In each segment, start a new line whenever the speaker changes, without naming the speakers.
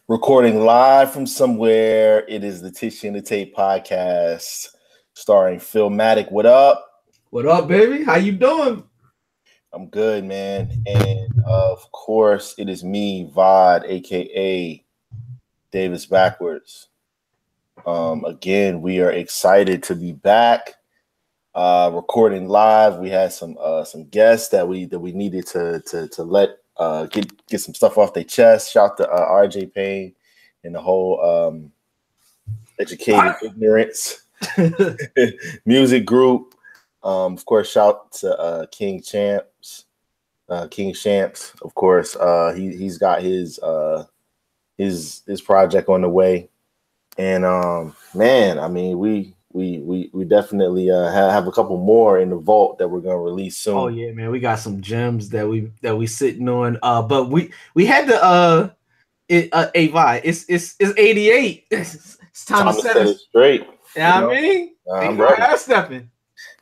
Recording live from somewhere. It is the Tissue and the Tape podcast starring Phil Matic. What up?
What up, baby? How you doing?
I'm good, man. And of course, it is me, Vad, aka Davis Backwards. Again, we are excited to be back. Recording live. We had some guests that we needed to let get some stuff off their chest. Shout to RJ Payne and the whole Educated Ignorance music group. Of course, shout to King Shamps. Of course, he's got his project on the way, and man, I mean, we definitely have a couple more in the vault that we're gonna release soon.
Oh yeah, man, we got some gems that we sitting on. But we had to Avi, it's 88. It's time to set it straight. Yeah, you know? I mean, I'm ready. Stepping.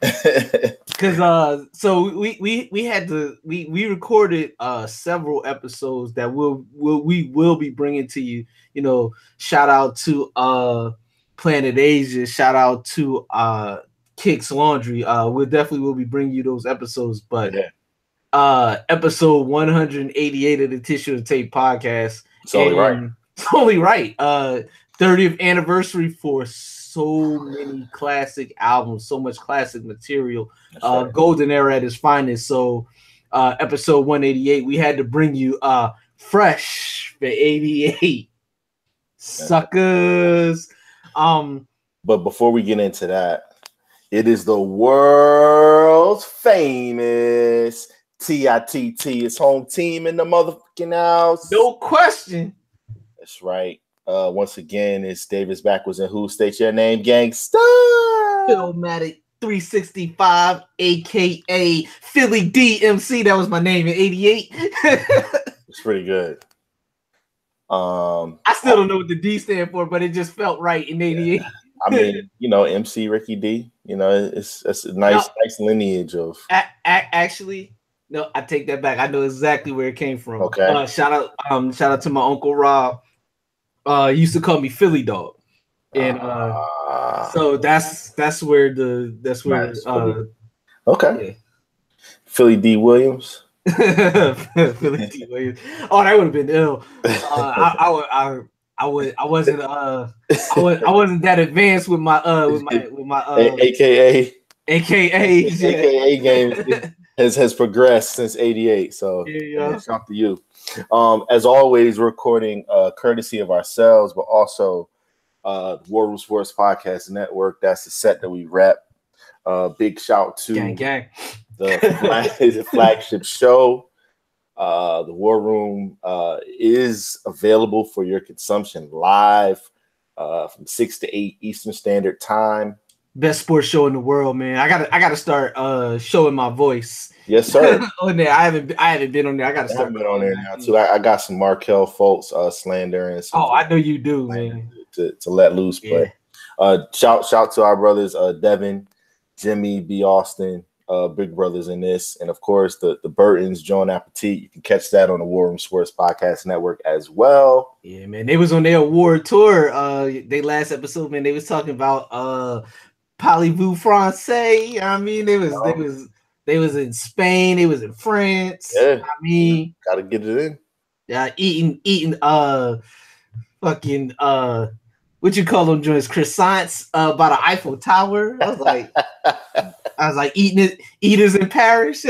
Because so we had to we recorded several episodes that we will be bringing to you. You know, shout out to Planet Asia, shout out to Kicks Laundry. We definitely will be bringing you those episodes, but episode 188 of the Tissue and Tape podcast.
It's only right.
It's only right. 30th anniversary for so many classic albums, so much classic material. Right. Golden era at its finest. So episode 188, we had to bring you fresh for 88. Suckers.
But before we get into that, it is the world's famous TITT. It's home team in the motherfucking house.
No question.
That's right. Once again, it's Davis Backwards and who? State your name, gangsta.
Philmatic 365, aka Philly DMC. That was my name in 88.
It's pretty good.
I still don't know what the D stand for, but it just felt right in 88.
Yeah. I mean, you know, MC Ricky D. You know, it's a nice lineage of.
Actually, no, I take that back. I know exactly where it came from.
Okay.
Shout out to my uncle Rob. He used to call me Philly Dog, and so that's where nice.
Okay. Yeah. Philly D Williams.
Philly D Williams. Oh, that would have been ill. I wasn't that advanced with my
AKA game has progressed since 88. So yeah. Shout to you. As always, recording courtesy of ourselves, but also the War Room Sports Podcast Network. That's the set that we rep. Big shout to
gang.
The flagship show. The War Room is available for your consumption live from 6 to 8 Eastern Standard Time.
Best sports show in the world, man. I gotta start showing my voice.
Yes, sir.
On there, I haven't been on there. I gotta start
on there now too. I got some Markel Fultz slander and some.
Oh, I know you do, man.
To let loose,
yeah.
But shout to our brothers Devin, Jimmy, B. Austin, big brothers in this, and of course the Burtons, John Appetit. You can catch that on the War Room Sports Podcast Network as well.
Yeah, man. They was on their award tour. They last episode, man. They was talking about Parlez-vous Français. I mean, they was in Spain. They was in France.
Yeah,
I mean,
gotta get it in.
Yeah, eating fucking what you call them joints, croissants by the Eiffel Tower. I was like eaters in Paris.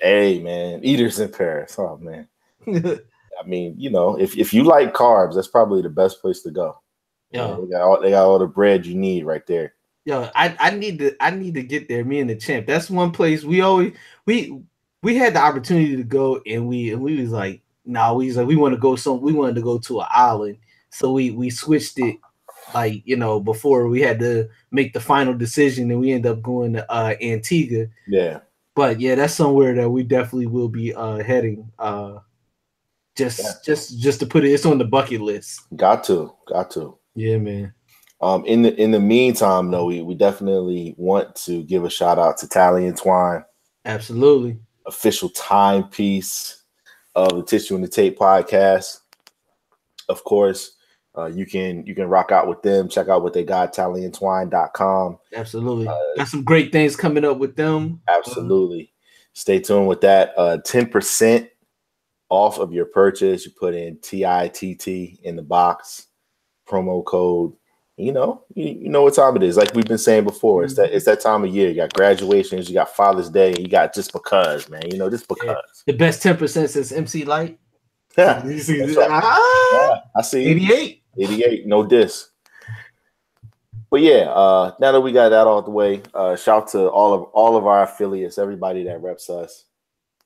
Hey man, eaters in Paris. Oh man. I mean, you know, if you like carbs, that's probably the best place to go. Yeah, you know, they got all the bread you need right there.
Yo, I need to get there. Me and the champ. That's one place we had the opportunity to go, and we was like, we want to go we wanted to go to an island, so we switched it, like, you know, before we had to make the final decision, and we ended up going to Antigua.
Yeah,
but yeah, that's somewhere that we definitely will be heading. Just to put it, it's on the bucket list.
Got to.
Yeah, man.
In the meantime, though, we definitely want to give a shout out to Tally and Twine.
Absolutely.
Official timepiece of the Tissue and the Tape podcast. of course, you can rock out with them. Check out what they got, tallyandtwine.com.
Absolutely. Got some great things coming up with them.
Absolutely. Stay tuned with that. 10% off of your purchase. You put in TITT in the box, promo code. You know what time it is. Like we've been saying before, it's that time of year. You got graduations, you got Father's Day, you got just because, man. Just because.
Yeah. The best 10% since MC Light.
Yeah, right. I see. 88, no diss. But yeah, now that we got that out the way, shout to all of our affiliates, everybody that reps us,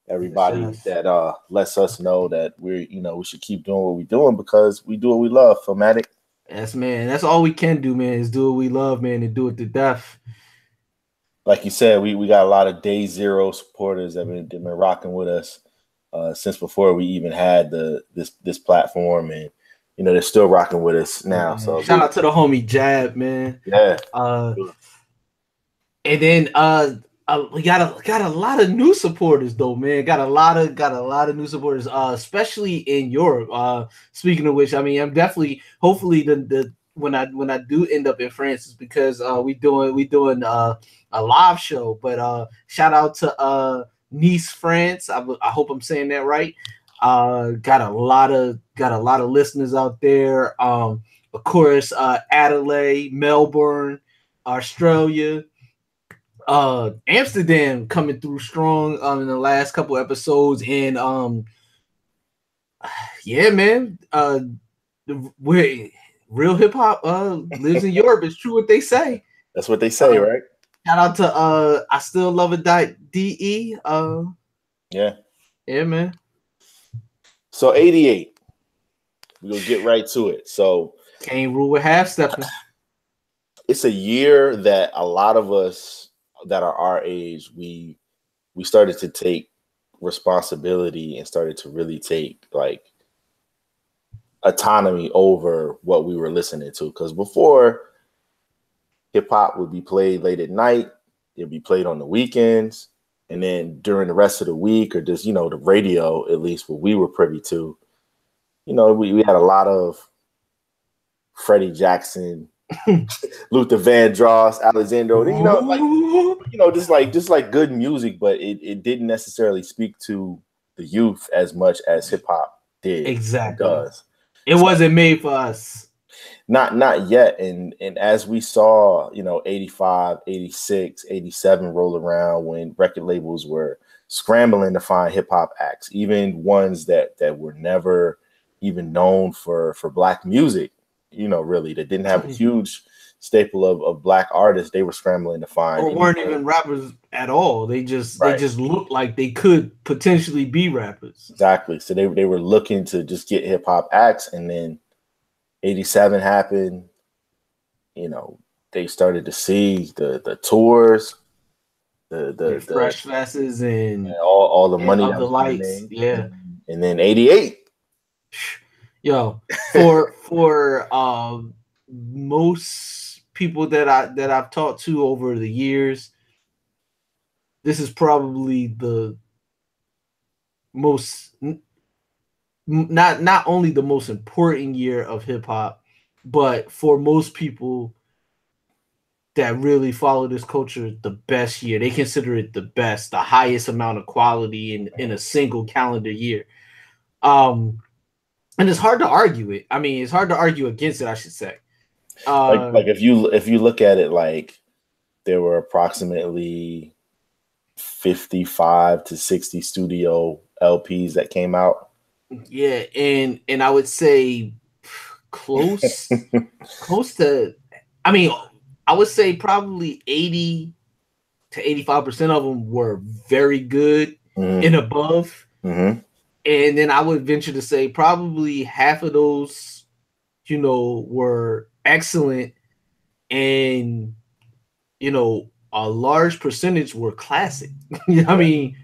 everybody that lets us know that we should keep doing what we're doing because we do what we love. Filmatic.
Yes, man. That's all we can do, man, is do what we love, man, and do it to death.
Like you said, we got a lot of day zero supporters that have been rocking with us since before we even had this platform, and they're still rocking with us now. So
shout out to the homie Jab, man.
Yeah.
And then we got a lot of new supporters though, man. Got a lot of new supporters, especially in Europe. Speaking of which, I mean, I'm definitely hopefully when I do end up in France, is because we doing a live show. But shout out to Nice, France. I hope I'm saying that right. Got a lot of listeners out there. Of course, Adelaide, Melbourne, Australia. Amsterdam coming through strong in the last couple episodes, and yeah, man, real hip hop lives in Europe. It's true what they say.
That's what they say, right?
Shout out to I still love it.de.
Yeah,
man.
So 88, we'll get right to it. So
can't rule with half stepping.
It's a year that a lot of us that are our age, we started to take responsibility and started to really take like autonomy over what we were listening to. Because before, hip hop would be played late at night, it'd be played on the weekends, and then during the rest of the week, or just the radio, at least what we were privy to, we had a lot of Freddie Jackson, Luther Vandross, Alexander, just like good music, but it didn't necessarily speak to the youth as much as hip hop did.
Exactly. It wasn't made for us.
Not yet. And as we saw, 85, 86, 87 roll around, when record labels were scrambling to find hip hop acts, even ones that were never even known for Black music, really, that didn't have a huge staple of Black artists, they were scrambling to find.
Or weren't even rappers at all. They just looked like they could potentially be rappers.
Exactly. So they were looking to just get hip hop acts, and then 87 happened. They started to see the tours, the
fresh faces and
all the money that
the
was
lights. Yeah.
And then 88.
Yo, for most people that I've talked to over the years, this is probably the most not only the most important year of hip hop, but for most people that really follow this culture, the best year. They consider it the best, the highest amount of quality in a single calendar year. And it's hard to argue it. I mean, it's hard to argue against it, I should say.
Like if you look at it, like there were approximately 55 to 60 studio LPs that came out.
Yeah, and I would say close to, I mean, I would say probably 80 to 85% of them were very good and above. Mm-hmm. And then I would venture to say probably half of those, were excellent, and a large percentage were classic. I mean,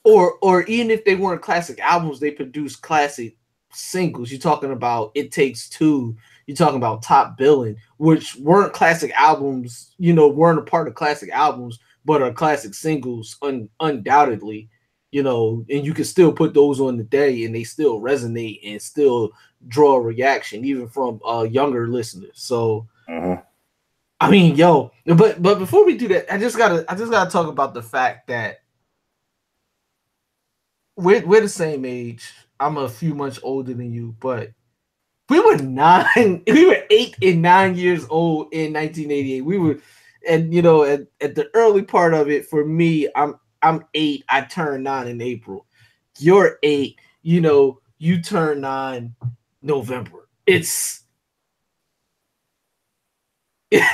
or even if they weren't classic albums, they produced classic singles. You're talking about It Takes Two. You're talking about Top Billin', which weren't classic albums, weren't a part of classic albums, but are classic singles undoubtedly. you know, and you can still put those on the day and they still resonate and still draw a reaction, even from younger listeners. So, I mean, yo, but before we do that, I just gotta talk about the fact that we're the same age. I'm a few months older than you, but we were 8 and 9 years old in 1988. We were, and you know, at the early part of it, for me, I'm 8. I turned 9 in April. You're 8. You know, you turn 9 November. It's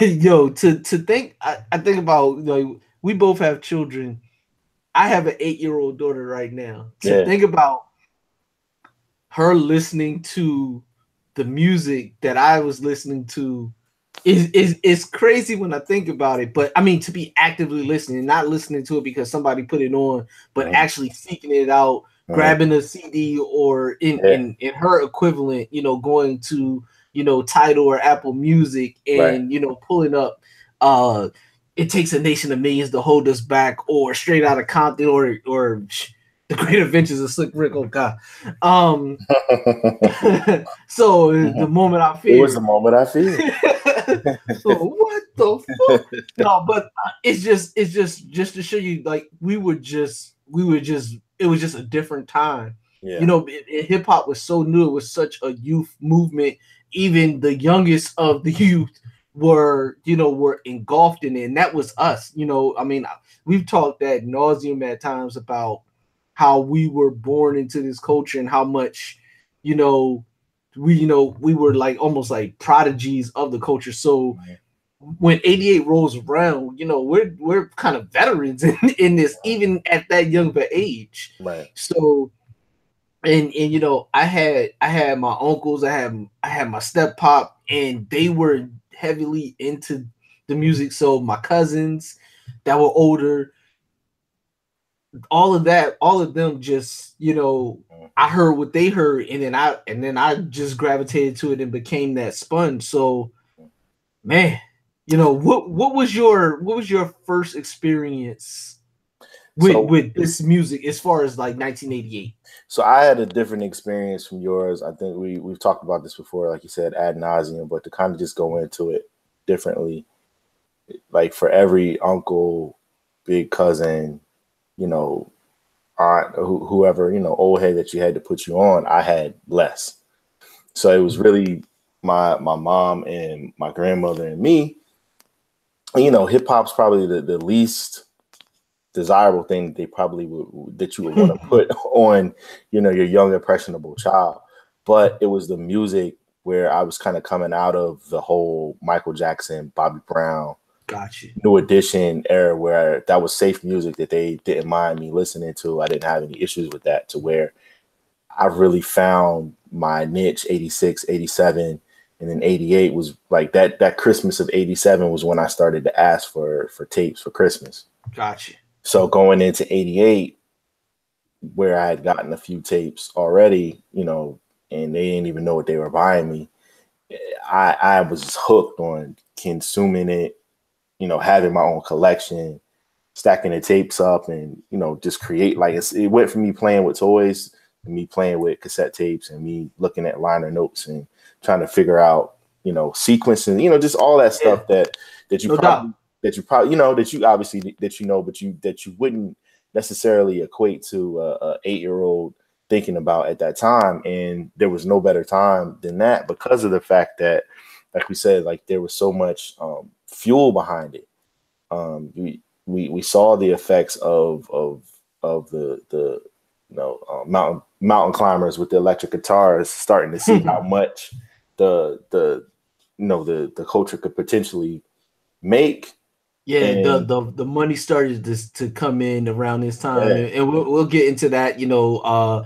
yo to think. I think about, you know, we both have children. I have an 8-year-old daughter right now. To think about her listening to the music that I was listening to is crazy when I think about it. But I mean, to be actively listening, not listening to it because somebody put it on, but actually seeking it out, grabbing a CD, or in her equivalent, you know, going to, you know, Tidal or Apple Music and you know, pulling up It Takes a Nation of Millions to Hold Us Back, or Straight Outta Compton, or The Great Adventures of Slick Rick. Oh God. So the moment I feel.
It was the moment I feel.
So what the fuck? No, but it's just to show you, like, it was just a different time.
Yeah.
You know, hip hop was so new. It was such a youth movement. Even the youngest of the youth were engulfed in it, and that was us. You know, I mean, we've talked ad nauseum at times about how we were born into this culture and how much, you know, we were like almost like prodigies of the culture. So when 88 rolls around, you know, we're kind of veterans in this, even at that young of an age.
Right.
So and you know, I had my uncles, I had my step pop, and they were heavily into the music. So my cousins that were older, all of them just, you know, I heard what they heard, and then I just gravitated to it and became that sponge. So, man, you know, what was your first experience with this music as far as like 1988?
So I had a different experience from yours. I think we've talked about this before, like you said, ad nauseum, but to kind of just go into it differently, like for every uncle, big cousin, you know, aunt, whoever, you know, old head that you had to put you on, I had less. So it was really my mom and my grandmother and me. You know, hip hop's probably the least desirable thing that you would want to put on, you know, your young impressionable child. But it was the music where I was kind of coming out of the whole Michael Jackson, Bobby Brown,
Gotcha,
New Edition era, where that was safe music that they didn't mind me listening to. I didn't have any issues with that, to where I really found my niche. 86, 87, and then 88 was like that Christmas of 87 was when I started to ask for tapes for Christmas.
Gotcha.
So going into 88, where I had gotten a few tapes already, you know, and they didn't even know what they were buying me, I was hooked on consuming it, you know, having my own collection, stacking the tapes up, and, you know, just create, like, it went from me playing with toys and me playing with cassette tapes and me looking at liner notes and trying to figure out, you know, sequencing, you know, just all that stuff that you probably, you know, that you obviously, that you know, but that you wouldn't necessarily equate to a 8-year-old thinking about at that time. And there was no better time than that, because of the fact that, like we said, like there was so much fuel behind it. We saw the effects of the you know, mountain climbers with the electric guitars starting to see how much the you know, the culture could potentially make.
Yeah, and the money started to come in around this time, and we'll get into that. You know,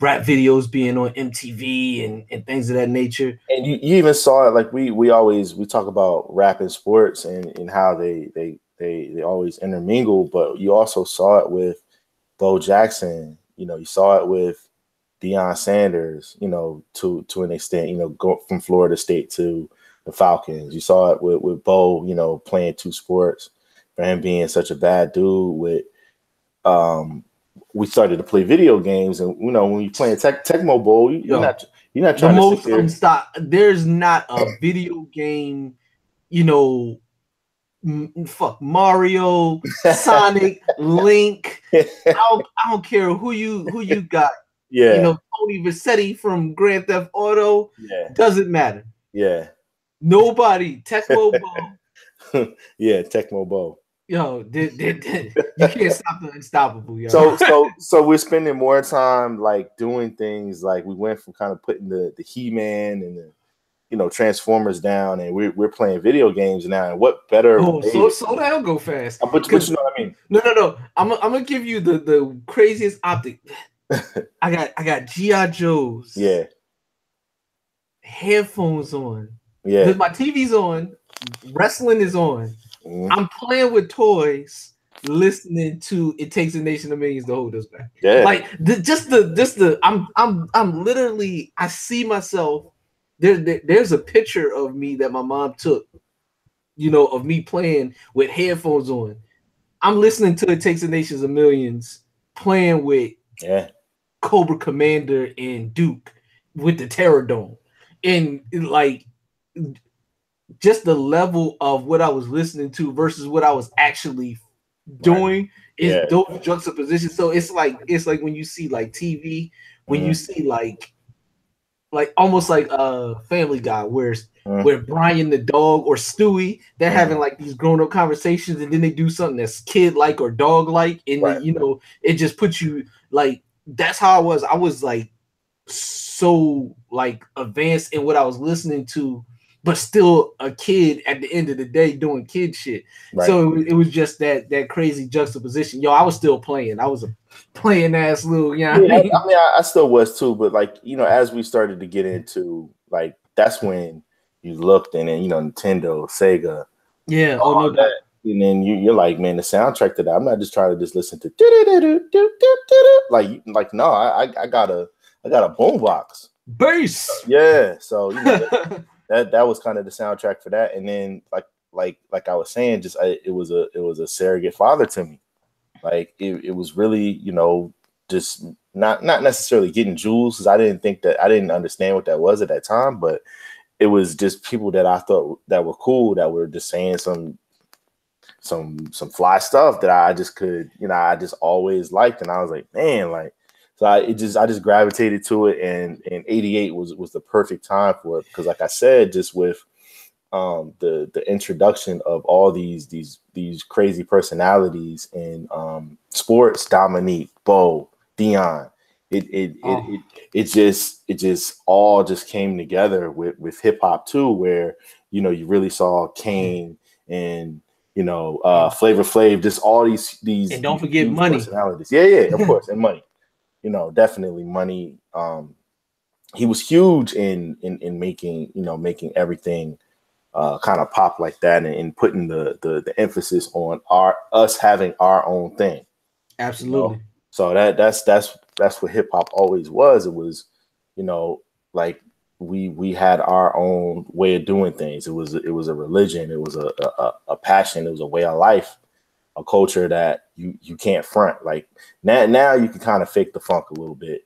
rap videos being on MTV and things of that nature.
And you even saw it, like we talk about rap and sports and how they always intermingle, but you also saw it with Bo Jackson. You know, you saw it with Deion Sanders, you know, to an extent, you know, go from Florida State to the Falcons. You saw it with Bo, you know, playing two sports, for him being such a bad dude with we started to play video games, and you know, when you're playing Tecmo Bowl, you're not trying
the
to
most there's not a video game, you know, fuck Mario, Sonic, Link. I don't care who you got.
Yeah,
you know, Tony Vercetti from Grand Theft Auto.
Yeah,
doesn't matter.
Yeah,
nobody. Tecmo Bowl.
Yeah, Tecmo Bowl.
Yo, you can't stop the unstoppable, yo.
So we're spending more time like doing things like we went from kind of putting the He-Man and the, you know, Transformers down, and we're playing video games now. And what better?
Slow down, go fast.
But you know what I mean?
No. I'm gonna give you the craziest optic. I got G.I. Joes.
Yeah.
Headphones on.
Yeah.
Because my TV's on. Wrestling is on. I'm playing with toys, listening to "It Takes a Nation of Millions to Hold Us Back."
Yeah.
Like I'm literally, I see myself. There's a picture of me that my mom took, you know, of me playing with headphones on. I'm listening to "It Takes a Nation of Millions," playing with Cobra Commander and Duke with the Terror Dome, and like just the level of what I was listening to versus what I was actually doing is dope juxtaposition. So it's like when you see like TV, when you see like almost like Family Guy, where Brian the dog or Stewie, they're having like these grown up conversations, and then they do something that's kid like or dog like, and then, you know, it just puts you like, that's how I was. I was like so like advanced in what I was listening to, but still a kid at the end of the day doing kid shit. Right. So it was just that crazy juxtaposition. Yo, I was still playing. I was a playing ass little, you know.
I mean, I still was too, but like, you know, as we started to get into like, that's when you looked, and then, you know, Nintendo, Sega,
no doubt.
And then you're like, man, the soundtrack to that, I'm not just trying to just listen to like no, I got a boombox
bass.
So you know, that was kind of the soundtrack for that. And then like I was saying, just it was a surrogate father to me. Like it was really, you know, just not necessarily getting jewels, because I didn't understand what that was at that time, but it was just people that I thought that were cool, that were just saying some fly stuff that I just could, you know, I just always liked. And I was like, man, like, so I just gravitated to it, and 88 was the perfect time for it, because like I said, just with the introduction of all these crazy personalities in sports, Dominique, Bo, Dion, it just all just came together with hip hop too, where, you know, you really saw Kane and, you know, Flavor Flav, just all these
and don't forget Money
personalities. Yeah, of course, and Money. You know, definitely Money. He was huge in making, you know, making everything kind of pop like that, and putting the emphasis on us having our own thing.
Absolutely.
You know? So that's what hip hop always was. It was, you know, like we had our own way of doing things. It was a religion. It was a passion. It was a way of life, a culture that you can't front. Like now you can kind of fake the funk a little bit,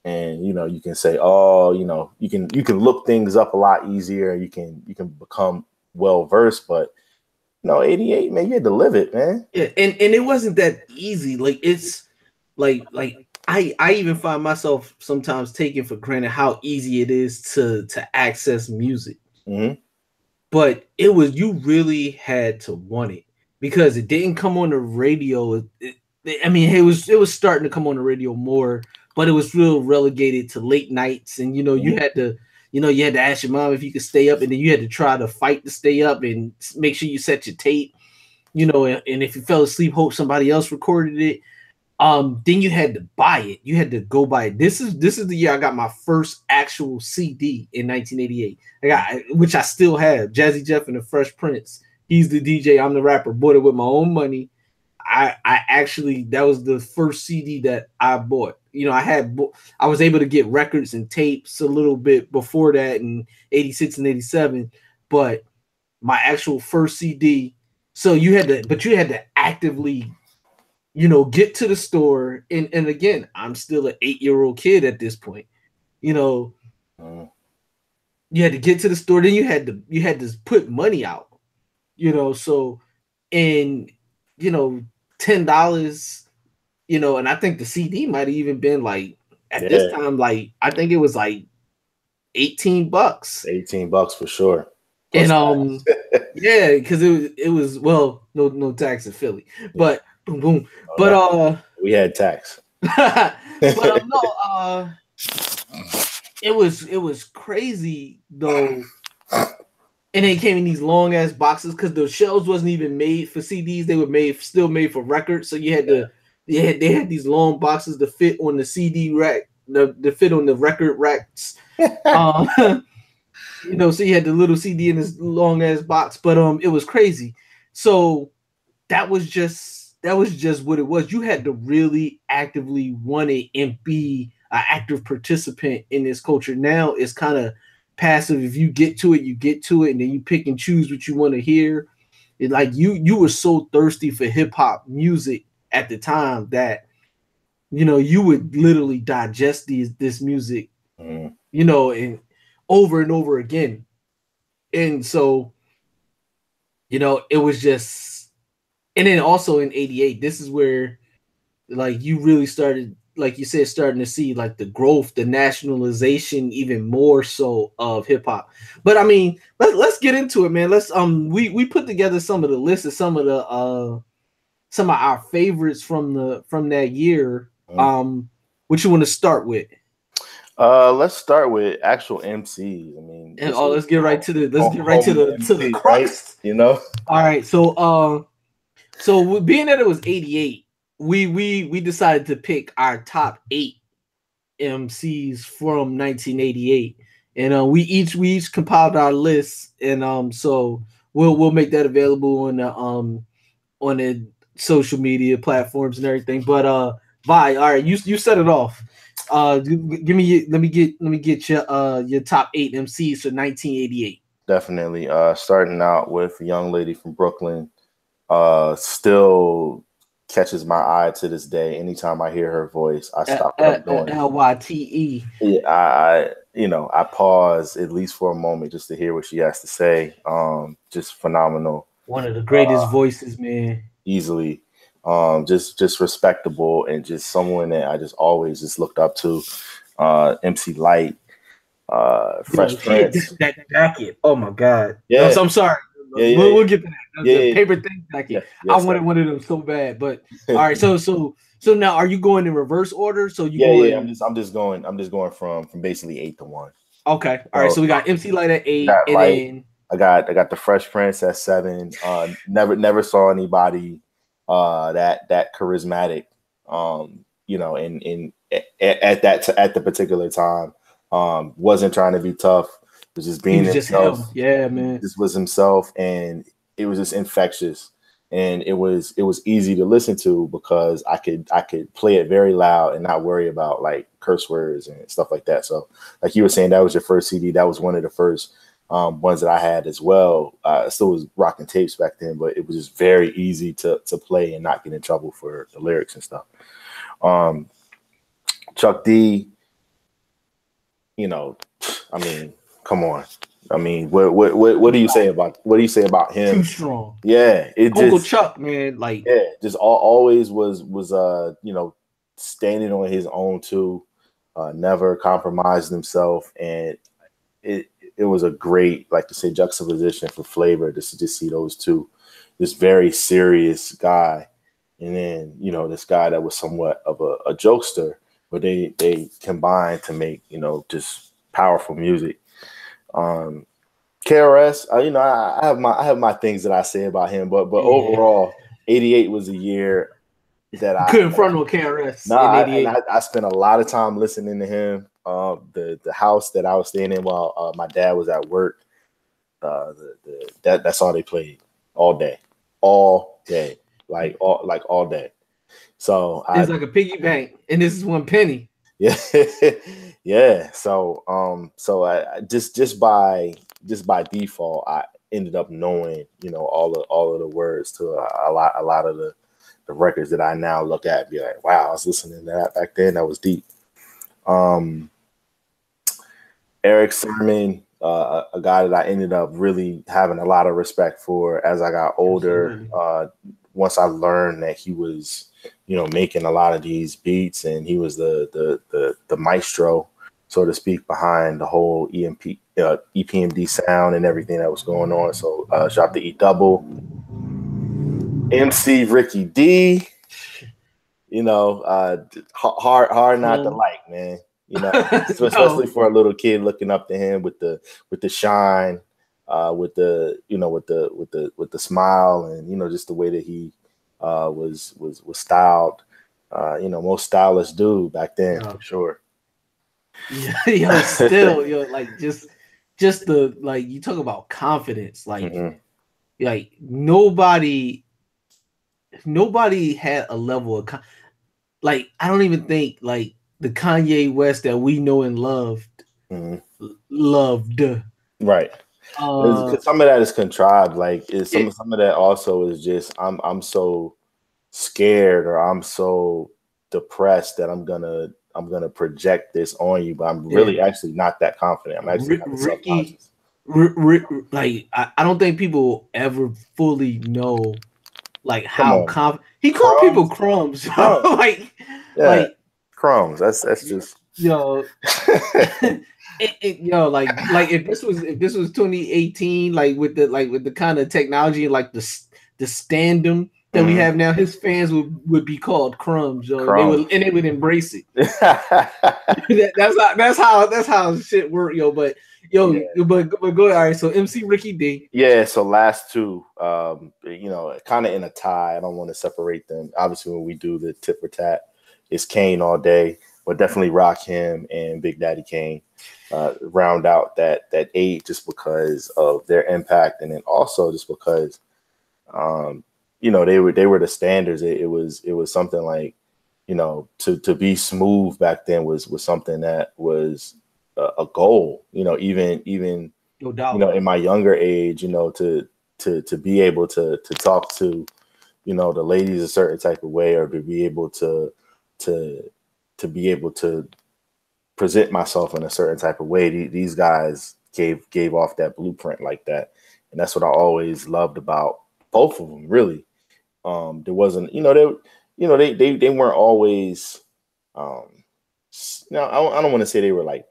and, you know, you can say, oh, you know, you can look things up a lot easier. You can become well versed, but no, 88, man, you had to live it, man.
Yeah, and it wasn't that easy. Like it's like I even find myself sometimes taking for granted how easy it is to access music.
Mm-hmm.
But you really had to want it, because it didn't come on the radio. It was starting to come on the radio more, but it was real relegated to late nights. And, you know, you had to ask your mom if you could stay up, and then you had to try to fight to stay up and make sure you set your tape, you know, and if you fell asleep, hope somebody else recorded it. Then you had to buy it. You had to go buy it. This is the year I got my first actual CD in 1988. Which I still have, Jazzy Jeff and the Fresh Prince. He's the DJ, I'm the rapper. Bought it with my own money. I actually, that was the first CD that I bought. You know, I was able to get records and tapes a little bit before that in 86 and 87, but my actual first CD. So you had to actively get to the store, and again, I'm still an 8-year-old kid at this point. You had to get to the store, then you had to put money out. So and $10, and I think the CD might have even been like at this time, like I think it was like $18.
$18 for sure.
Plus and yeah, because it was well, no tax in Philly, but boom boom.
Oh,
but
no. We had tax.
but no, it was crazy though. And they came in these long ass boxes because the shelves wasn't even made for CDs; they were still made for records. So you had they had these long boxes to fit on the CD rack, to fit on the record racks. So you had the little CD in this long ass box, but it was crazy. So that was just what it was. You had to really actively want it and be an active participant in this culture. Now it's kind of passive. If you get to it, you get to it, and then you pick and choose what you want to hear. It like you were so thirsty for hip hop music at the time that you would literally digest this music, and over and over again. And so, it was just, and then also in 88, this is where like you really started, like you said, starting to see like the growth, the nationalization, even more so of hip hop. But I mean, let's get into it, man. Let's we put together some of the lists of some of our favorites from that year. What you want to start with?
Let's start with actual MCs. I mean,
let's get right to the crux.
Right?
All right, so being that it was 88, we decided to pick our top 8 MCs from 1988, and we each compiled our lists, and so we'll make that available on the social media platforms and everything. But Vi, all right, you set it off. Let me get your top 8 MCs for 1988.
Definitely. Starting out with a young lady from Brooklyn, still catches my eye to this day. Anytime I hear her voice, I stop what I'm doing.
Lyte.
Yeah, I pause at least for a moment just to hear what she has to say. Just phenomenal.
One of the greatest voices, man.
Easily. Just respectable, and just someone that I just always just looked up to. MC Lyte, Fresh Prince.
That jacket. Oh my God.
Yeah.
No, I'm sorry.
Yeah,
we'll get to that. The paper thin jacket.
Yeah,
I wanted one of them so bad. But all right, so now are you going in reverse order? So you
I'm just going from basically 8 to 1.
Okay. All right. So we got MC Lyte at 8, and then
I got the Fresh Prince at 7. Never saw anybody that charismatic, at the particular time. Wasn't trying to be tough, was just being himself.
Just yeah, man.
This was himself, and it was just infectious, and it was easy to listen to because I could play it very loud and not worry about like curse words and stuff like that. So like you were saying, that was your first CD. That was one of the first ones that I had as well. I still was rocking tapes back then, but it was just very easy to play and not get in trouble for the lyrics and stuff. Chuck D, I mean, come on. I mean, what do you say about him?
Too strong.
Yeah,
Uncle Chuck, man, like
just always was standing on his own too. Never compromised himself, and it was a great, like to say, juxtaposition for flavor just to just see those two, this very serious guy, and then this guy that was somewhat of a jokester, but they combined to make just powerful music. KRS, I have my things that I say about him, but overall, 88 was a year that I
couldn't front on KRS.
I spent a lot of time listening to him. The house that I was staying in while my dad was at work, that's all they played all day, like all day. So
it's like a piggy bank, and this is 1 penny.
Yeah, yeah. So I just by default, I ended up knowing all of the words to a lot of the records that I now look at and be like, wow, I was listening to that back then. That was deep. Eric Sermon, a guy that I ended up really having a lot of respect for as I got older. Once I learned that he was, making a lot of these beats, and he was the maestro, so to speak, behind the whole EPMD sound and everything that was going on. So shout out to E Double, MC Ricky D. Hard not to like, man. Especially for a little kid looking up to him with the shine, with the smile, and just the way that he was styled. Most stylish dude back then, for sure.
Yeah, still, just the, like, you talk about confidence, like, like nobody had a level of like, I don't even think like the Kanye West that we know and loved.
Right. Some of that is contrived. Like, some of that also is just I'm so scared, or I'm so depressed that I'm gonna project this on you, but I'm really actually not that confident. I'm actually kind of self-conscious.
Like, I don't think people ever fully know like how confident he called people crumbs. Like
crumbs. That's just
like if this was 2018, like with the kind of technology and like the standum that we have now, his fans would be called crumbs, yo. They would embrace it. that's how shit work, yo. But but go ahead. All right, so MC Ricky D.
Yeah, so last two, kind of in a tie. I don't want to separate them. Obviously, when we do the tit for tat, it's Kane all day, but definitely Rakim and Big Daddy Kane round out that 8 just because of their impact, and then also just because they were the standards. It was something like, to be smooth back then was something that was a goal. Even
no doubt.
In my younger age, to be able to talk to, the ladies a certain type of way, or to be able to be able to present myself in a certain type of way. These guys gave off that blueprint like that, and that's what I always loved about both of them. Really, there wasn't, they weren't always. I don't want to say they were like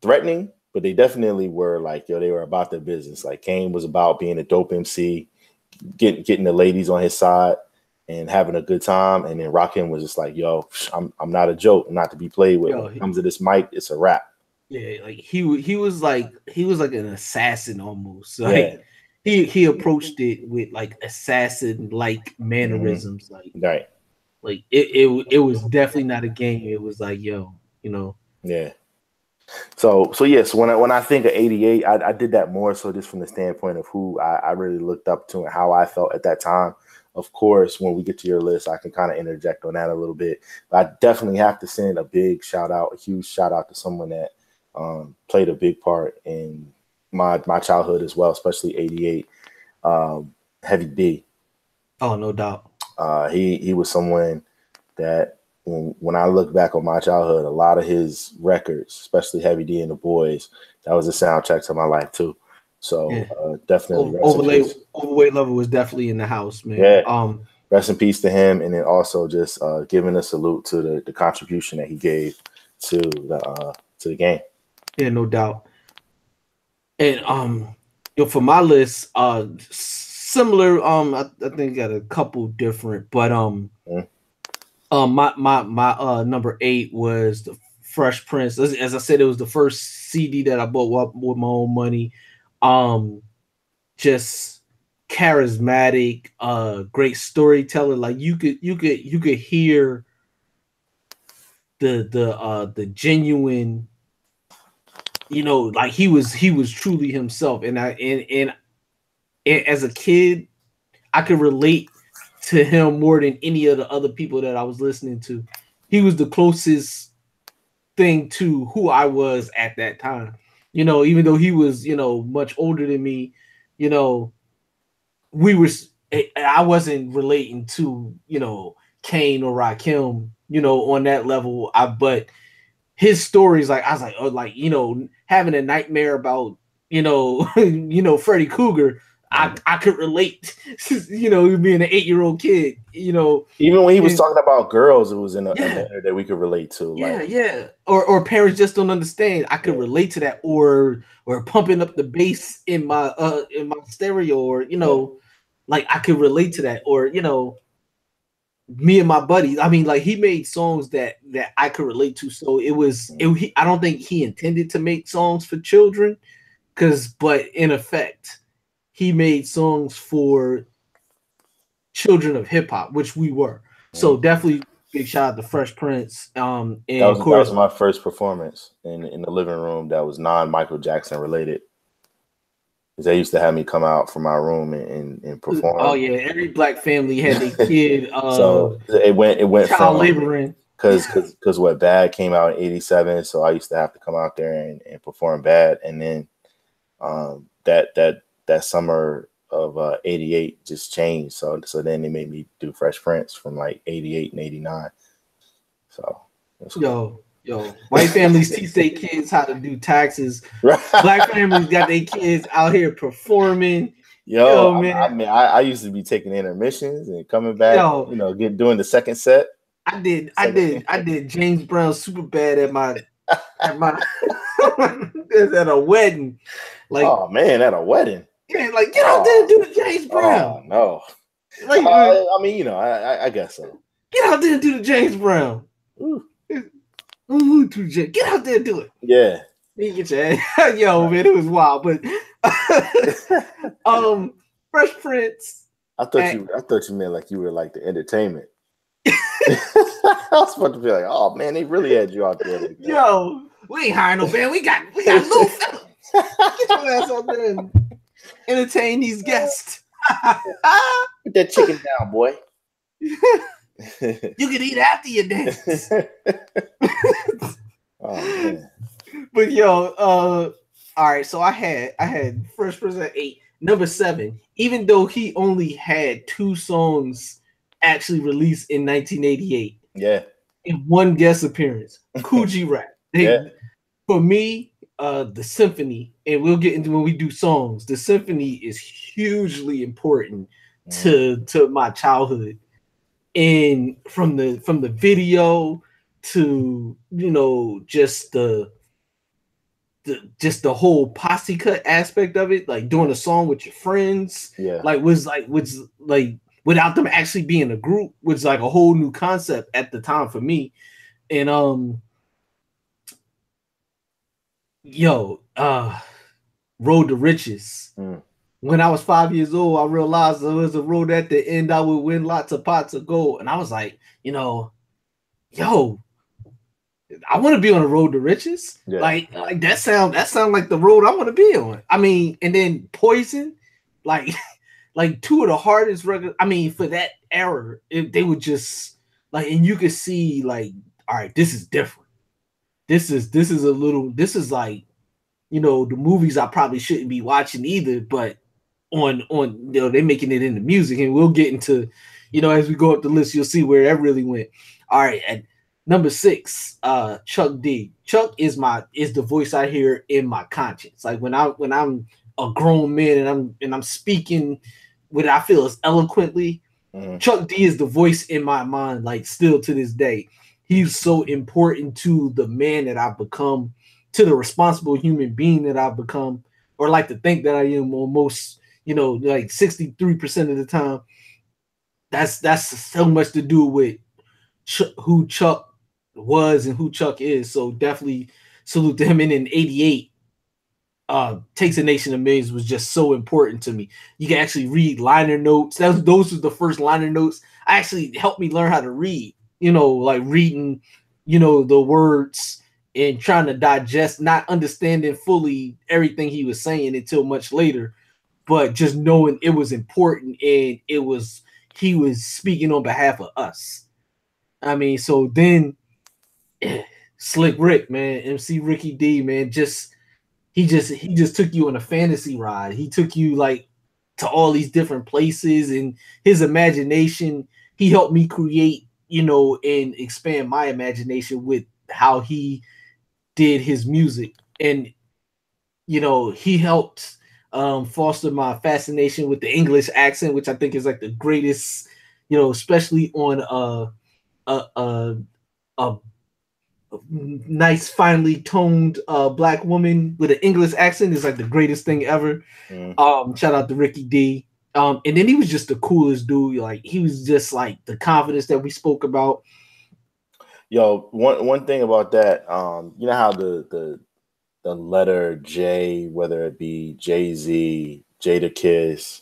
threatening, but they definitely were like, they were about their business. Like, Kane was about being a dope MC, getting the ladies on his side and having a good time, and then Rakim was just like, yo, I'm not a joke, not to be played with. When it comes to this mic, it's a wrap.
Yeah, like he was like an assassin almost. Like he approached it with like assassin like mannerisms. Like it was definitely not a game. It was like, yo,
Yeah. So when I think of 88, I did that more so just from the standpoint of who I really looked up to and how I felt at that time. Of course, when we get to your list, I can kind of interject on that a little bit. But I definitely have to send a huge shout out to someone that played a big part in my childhood as well, especially 88. Heavy D.
Oh, no doubt.
He was someone that when I look back on my childhood, a lot of his records, especially Heavy D and the Boys, that was a soundtrack to my life too. So definitely
Overweight Lover was definitely in the house, man.
Yeah. Rest in peace to him, and then also just giving a salute to the contribution that he gave to the game.
Yeah, no doubt. And for my list, similar. I think got a couple different, but my number 8 was the Fresh Prince. As I said, it was the first CD that I bought with my own money. Just charismatic, great storyteller. Like you could hear the genuine, like he was truly himself. And as a kid, I could relate to him more than any of the other people that I was listening to. He was the closest thing to who I was at that time. Even though he was, much older than me, we were I wasn't relating to, you know, Kane or Rakim, you know, on that level. But his stories, like, I was like, oh, like, you know, having a nightmare about, you know, Freddy Krueger, I could relate, you know, being an 8-year-old kid, you know.
Even when he was talking about girls, it was in a manner that we could relate to.
Yeah. Or parents just don't understand. I could relate to that. Or pumping up the bass in my stereo, or, you know, like, I could relate to that. Or, you know, me and my buddies. I mean, like, he made songs that I could relate to. So I don't think he intended to make songs for children, but in effect, he made songs for children of hip hop, which we were. So definitely big shout out to Fresh Prince. And
that was my first performance in the living room that was non-Michael Jackson related. Because they used to have me come out from my room and perform.
Oh yeah, every black family had a kid.
So it went
child
from
laboring.
Because what Bad came out in '87, so I used to have to come out there and perform Bad, and then that summer of '88 just changed. So then they made me do Fresh Prince from like '88 and '89. So
yo, white families teach their kids how to do taxes. Black families got their kids out here performing.
Man. I mean, I used to be taking intermissions and coming back. You know, doing the second set.
I did James Brown super bad at my at a wedding. Like,
oh man, at a wedding.
Yeah, like, get out there and do the James Brown.
Oh no.
Like,
I mean, you know, I guess so.
Get out there and do the James Brown. Get out there and do it.
Yeah.
You get your ass. Yo, man, it was wild. But Fresh Prince.
I thought you meant like you were like the entertainment. I was supposed to be like, oh man, they really had you out there. Like,
yo, we ain't hiring no band. We got little fellas. Get your ass out there and entertain these guests.
Put that chicken down, boy.
You can eat after your dance.
Oh man.
But yo, all right. So I had Fresh Prince at 8, number 7. Even though he only had 2 songs actually released in 1988.
Yeah.
In one guest appearance, Coogee Rap. For me, the symphony, and we'll get into when we do songs. The symphony is hugely important to my childhood, and from the video to, you know, just the whole posse cut aspect of it, like doing a song with your friends, was without them actually being a group, was like a whole new concept at the time for me. And Road to Riches. When I was 5 years old, I realized there was a road at the end I would win lots of pots of gold. And I was like, you know, yo, I want to be on the road to riches. Yeah. Like that sound like the road I want to be on. I mean, and then Poison, like 2 of the hardest records. I mean, for that era, they would just like, and you could see like, all right, this is different. This is like, you know, the movies I probably shouldn't be watching either, but on you know, they're making it into music, and we'll get into, you know, as we go up the list, you'll see where that really went. All right, at number 6, Chuck D. Chuck is the voice I hear in my conscience. Like when I'm a grown man and I'm speaking what I feel is eloquently, Chuck D is the voice in my mind, like still to this day. He's so important to the man that I've become, to the responsible human being that I've become, or like to think that I am almost, you know, like 63% of the time. That's so much to do with who Chuck was and who Chuck is. So definitely salute to him. And in 88, Takes a Nation of Millions was just so important to me. You can actually read liner notes. Those were the first liner notes. Actually helped me learn how to read, you know, like reading, you know, the words and trying to digest, not understanding fully everything he was saying until much later, but just knowing it was important and he was speaking on behalf of us. I mean, so then Slick Rick, man, MC Ricky D, man, he just took you on a fantasy ride. He took you like to all these different places, and his imagination, he helped me create, and expand my imagination with how he did his music. And he helped foster my fascination with the English accent, which I think is like the greatest, especially on a nice, finely toned black woman with an English accent is like the greatest thing ever. Shout out to Ricky D. And then he was just the coolest dude. Like, he was just like the confidence that we spoke about.
Yo, one thing about that, you know how the letter J, whether it be Jay-Z, Jadakiss,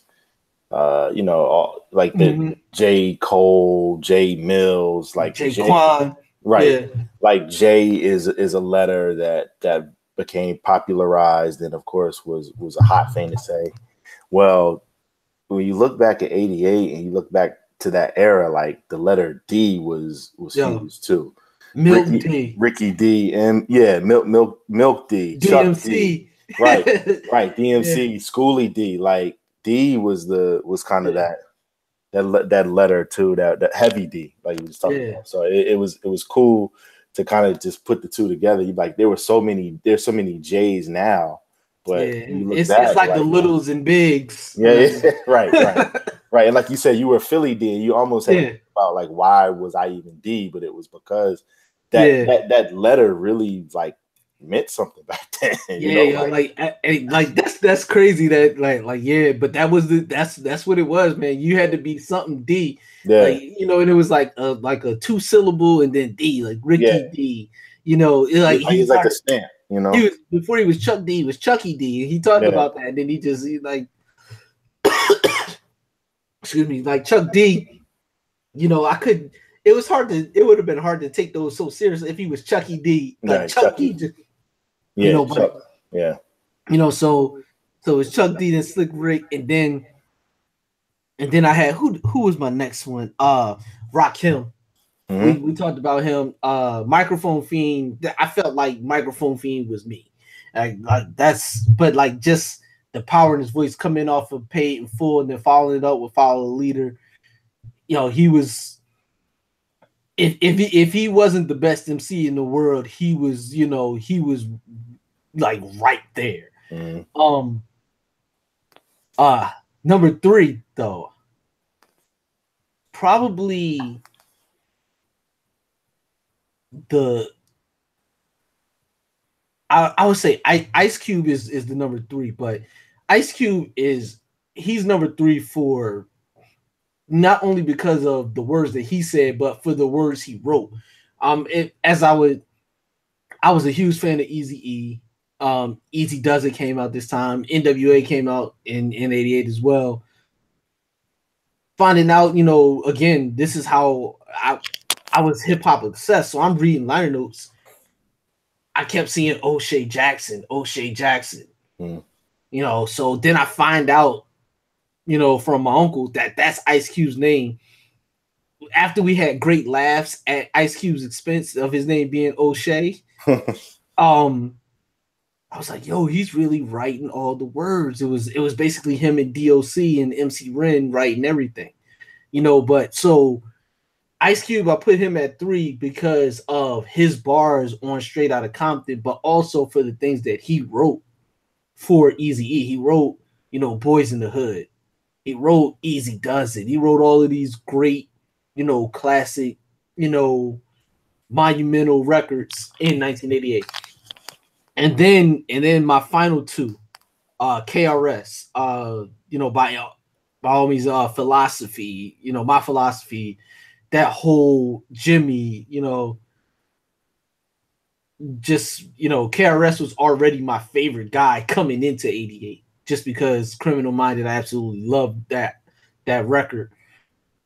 all, like the J. Cole, J. Mills, like
J. Quan,
right? Yeah. Like J is a letter that became popularized, and of course was a hot thing to say. Well, when you look back at '88 and you look back to that era, like the letter D was huge too. Ricky D, and Milk D,
DMC,
Chuck D, right, DMC, Schoolie D. Like D was kind of that letter too, that heavy D, like you was talking about. So it was cool to kind of just put the two together. You like there's so many J's now, but
it's like the littles and bigs.
Right. And like you said, you were Philly D, and you almost had to think about like, why was I even D? But it was because that letter really like meant something back then.
Like that's crazy that like but that was that's what it was, man. You had to be something D, like, and it was like a 2-syllable and then D, like Ricky D, he was like
a stamp,
He was, before he was Chuck D, he was Chucky D. He talked about that, and then he like excuse me, like Chuck D. It would have been hard to take those so seriously if he was Chucky D, like Chucky. So it's Chuck D, then Slick Rick, and then I had who was my next one? Rakim. We talked about him. Microphone Fiend. I felt like Microphone Fiend was me. But like just the power in his voice coming off of Paid in Full and then following it up with Follow the Leader. He was. If he wasn't the best MC in the world, he was like right there. Number 3 though, probably I would say Ice Cube is the number 3, but Ice Cube he's number 3 for not only because of the words that he said, but for the words he wrote. I was a huge fan of Eazy-E. Easy Does It came out this time. NWA came out in '88 as well. Finding out, again, this is how I was hip hop obsessed. So I'm reading liner notes. I kept seeing O'Shea Jackson. So then I find out, from my uncle that's Ice Cube's name. After we had great laughs at Ice Cube's expense of his name being O'Shea, I was like, yo, he's really writing all the words. It was basically him and DOC and MC Ren writing everything, but so Ice Cube, I put him at 3 because of his bars on Straight Outta Compton, but also for the things that he wrote for Eazy-E. He wrote, Boys in the Hood. He wrote Easy Does It. He wrote all of these great, classic, monumental records in 1988. And then my final 2, KRS, by all means, Philosophy, My Philosophy, that whole Jimmy, KRS was already my favorite guy coming into '88, just because Criminal Minded, I absolutely loved that record.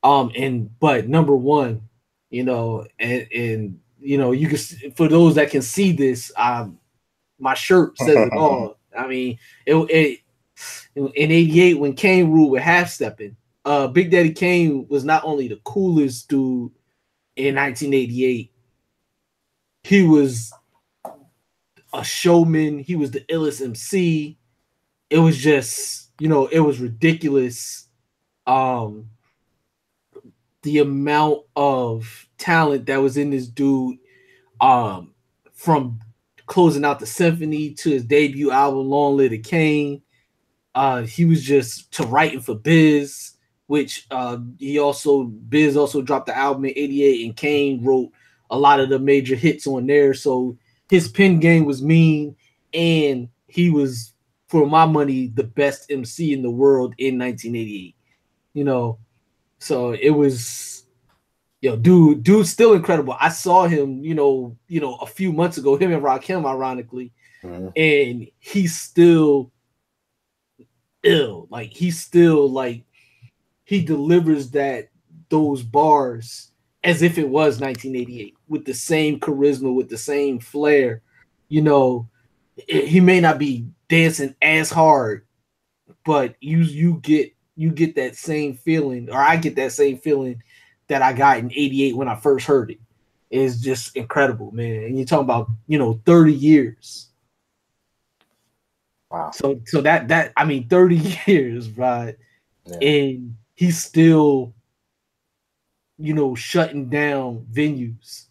But number 1, and you can, for those that can see this, my shirt says it all. I mean, it in '88 when Kane ruled with Half Steppin', Big Daddy Kane was not only the coolest dude in 1988, he was a showman. He was the illest MC. it was just, it was ridiculous. The amount of talent that was in this dude, from closing out the symphony to his debut album, Long Live the Kane. He was just to writing for Biz, which Biz also dropped the album in '88, and Kane wrote a lot of the major hits on there. So his pen game was mean, and he was, for my money, the best MC in the world in 1988. So it was, dude's still incredible. I saw him, a few months ago, him and Rakim, ironically, and he's still ill. Like, he's still like, he delivers those bars as if it was 1988 with the same charisma, with the same flair. He may not be dancing as hard, but you get that same feeling, or I get that same feeling that I got in '88 when I first heard it. It's just incredible, man. And you're talking about 30 years.
Wow.
So that I mean 30 years, right? Yeah. And he's still shutting down venues.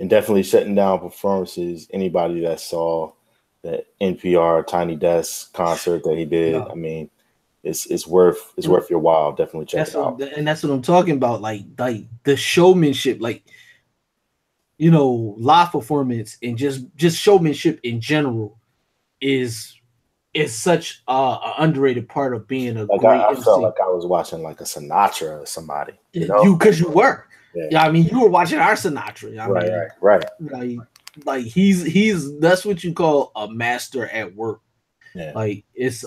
And definitely shutting down performances. Anybody that saw the NPR Tiny Desk concert that he did, I mean, it's worth your while. Definitely check it out.
And that's what I'm talking about. Like the showmanship, live performance and just showmanship in general is such an underrated part of being a great
I
MC.
felt like I was watching like a Sinatra or somebody.
Because you were. Yeah, I mean, you were watching our Sinatra.
Right.
Like he's that's what you call a master at work.
Yeah.
Like it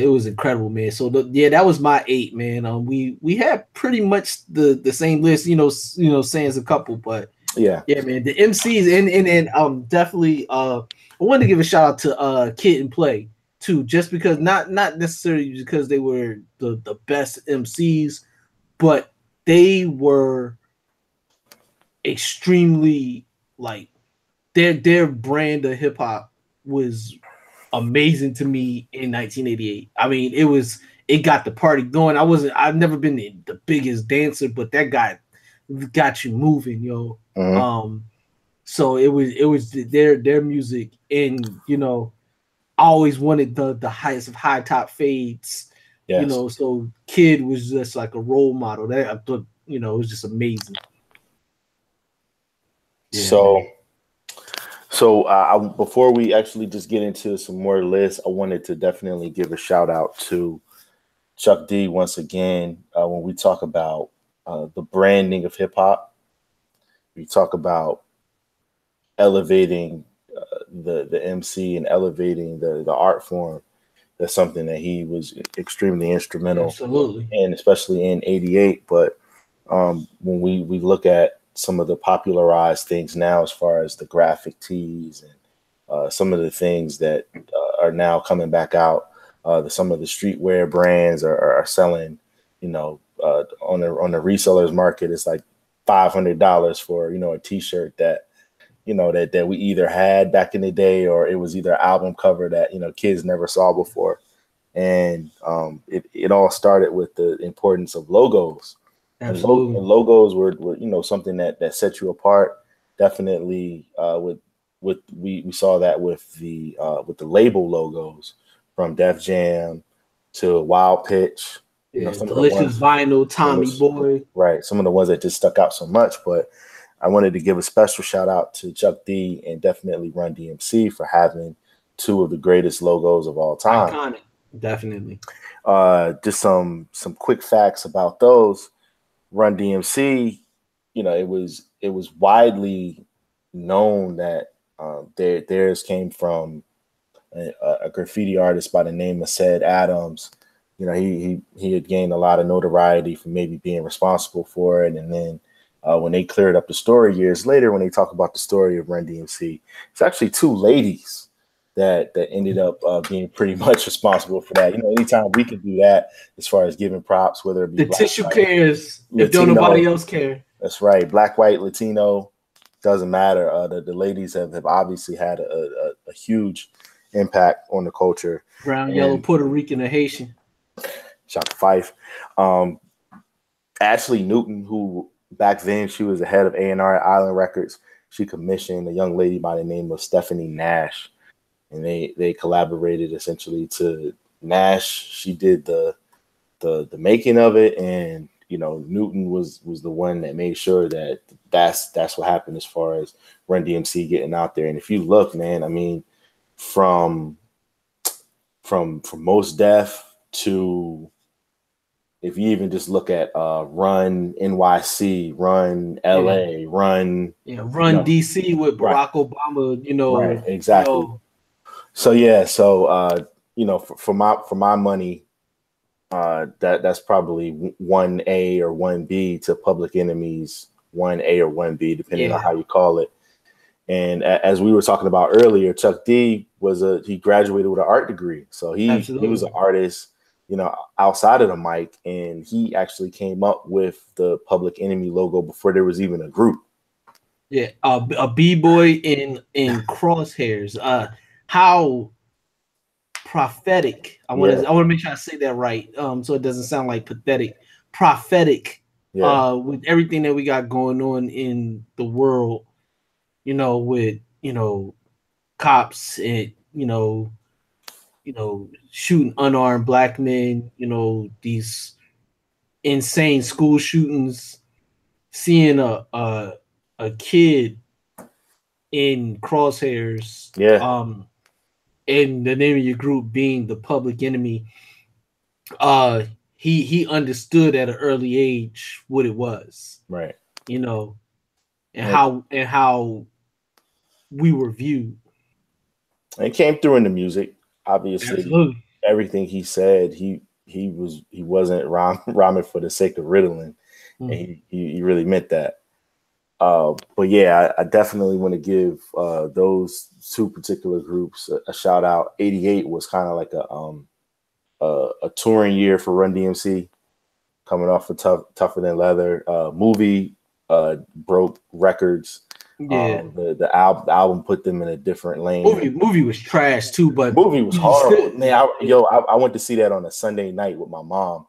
was incredible, man. So that was my 8, man. We had pretty much the same list, sans a couple, but yeah, man. The MCs and definitely I wanted to give a shout out to Kid and Play too, just because not necessarily because they were the best MCs, but they were extremely, like, their brand of hip hop was amazing to me in 1988. I mean, it got the party going. I've never been the biggest dancer, but that got you moving, yo. Mm-hmm. So it was their music, and I always wanted the highest of high top fades. Yes. So Kid was just like a role model. That I thought, it was just amazing.
Yeah. So before we actually just get into some more lists, I wanted to definitely give a shout out to Chuck D once again. When we talk about the branding of hip hop, we talk about elevating the MC and elevating the art form. That's something that he was extremely instrumental.
Absolutely.
And especially in '88. But when we look at some of the popularized things now, as far as the graphic tees and some of the things that are now coming back out, some of the streetwear brands are selling, on the resellers market, it's like $500 for, a t-shirt that, that we either had back in the day, or it was either album cover that, kids never saw before. And it all started with the importance of logos.
Absolutely.
And logos were something that set you apart. Definitely we saw that with the label logos, from Def Jam to Wild Pitch.
Delicious Vinyl, Tommy Boy.
Right. Some of the ones that just stuck out so much. But I wanted to give a special shout out to Chuck D and definitely Run-DMC for having 2 of the greatest logos of all time.
Iconic. Definitely.
Just some quick facts about those. Run-DMC, it was widely known that theirs came from a graffiti artist by the name of Said Adams. He had gained a lot of notoriety for maybe being responsible for it, and then when they cleared up the story years later, when they talk about the story of Run-DMC, it's actually 2 ladies that ended up being pretty much responsible for that. Anytime we can do that, as far as giving props, whether it be
the tissue cares, if don't nobody else care.
That's right. Black, white, Latino, doesn't matter. The ladies have obviously had a a huge impact on the culture.
Brown, yellow, Puerto Rican, and Haitian.
Shout to Fife. Ashley Newton, who back then she was the head of A&R at Island Records. She commissioned a young lady by the name of Stephanie Nash, and they collaborated essentially to Nash. She did the making of it, and Newton was the one that made sure that that's what happened as far as Run-DMC getting out there. And if you look, man, I mean, from Mos Def to, if you even just look at Run NYC, Run LA, Run
DC with Barack Obama,
right, exactly. For my money, that's probably 1A or 1B to Public Enemy's 1A or 1B, depending on how you call it. And as we were talking about earlier, Chuck D he graduated with an art degree, so he was an artist, outside of the mic, and he actually came up with the Public Enemy logo before there was even a group.
Yeah, a B-boy in Crosshairs. How prophetic! I want to make sure I say that right, so it doesn't sound like pathetic. Prophetic, with everything that we got going on in the world, with cops and shooting unarmed black men, these insane school shootings, seeing a kid in Crosshairs, and the name of your group being the Public Enemy, he understood at an early age what it was,
right?
And how we were viewed.
It came through in the music, obviously.
Absolutely.
Everything he said, he wasn't rhyming for the sake of riddling, and he really meant that. But yeah, I definitely want to give those two particular groups a shout out. 88 was kind of like a touring year for Run-DMC, coming off of Tougher Than Leather. Movie broke records.
Yeah,
the album put them in a different lane.
Movie was trash too, but
movie was horrible. Man, I went to see that on a Sunday night with my mom,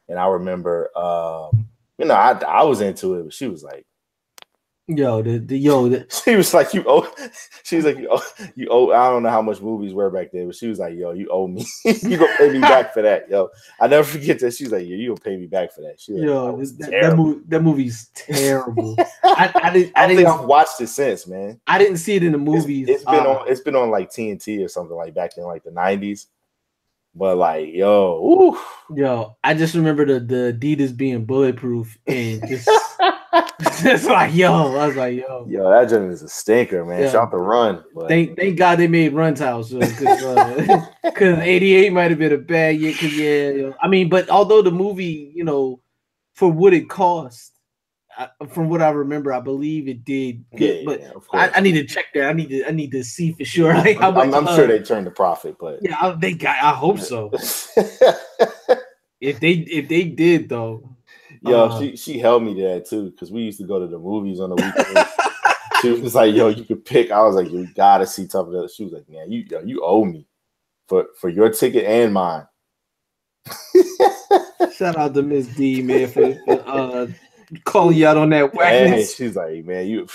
and I remember, I was into it, but she was like,
she
was like, you owe. She was like, you owe. I don't know how much movies were back then, but she was like, yo, you owe me. You gonna pay me back for that, yo. I never forget that. She's like, you gonna pay me back for that. She was like,
that movie's terrible.
I don't think I've watched it since, man.
I didn't see it in the movies.
It's been on like TNT or something like back in like the 90s. But like, yo,
I just remember the Adidas being bulletproof and just. It's like, I was like,
that joint is a stinker, man. Shout out to Run. But.
Thank God they made Run Towels, because 88 might have been a bad year. Because I mean, but although the movie, for what it cost, from what I remember, I believe it did good. But I need to check that. I need to see for sure. Like, how much,
I'm sure they turned a profit, but
I hope so. If they did though.
She held me there too, because we used to go to the movies on the weekends. She was like, yo, you could pick. I was like, you gotta see Tougher Than. She was like, man, you owe me for your ticket and mine.
Shout out to Miss D, man, for calling you out on that whackness.
She's like, man, you.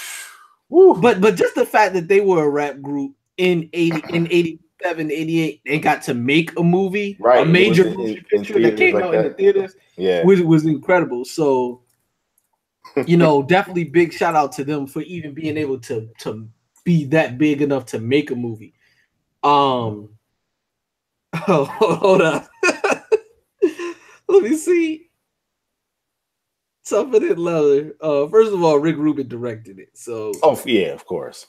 Woo. But just the fact that they were a rap group in 87, 88, they got to make a movie, right? A major movie picture that came out in the theaters.
Yeah,
was incredible. So, definitely big shout out to them for even being able to be that big enough to make a movie. Hold up. Let me see. Tougher Than Leather. First of all, Rick Rubin directed it. So,
of course.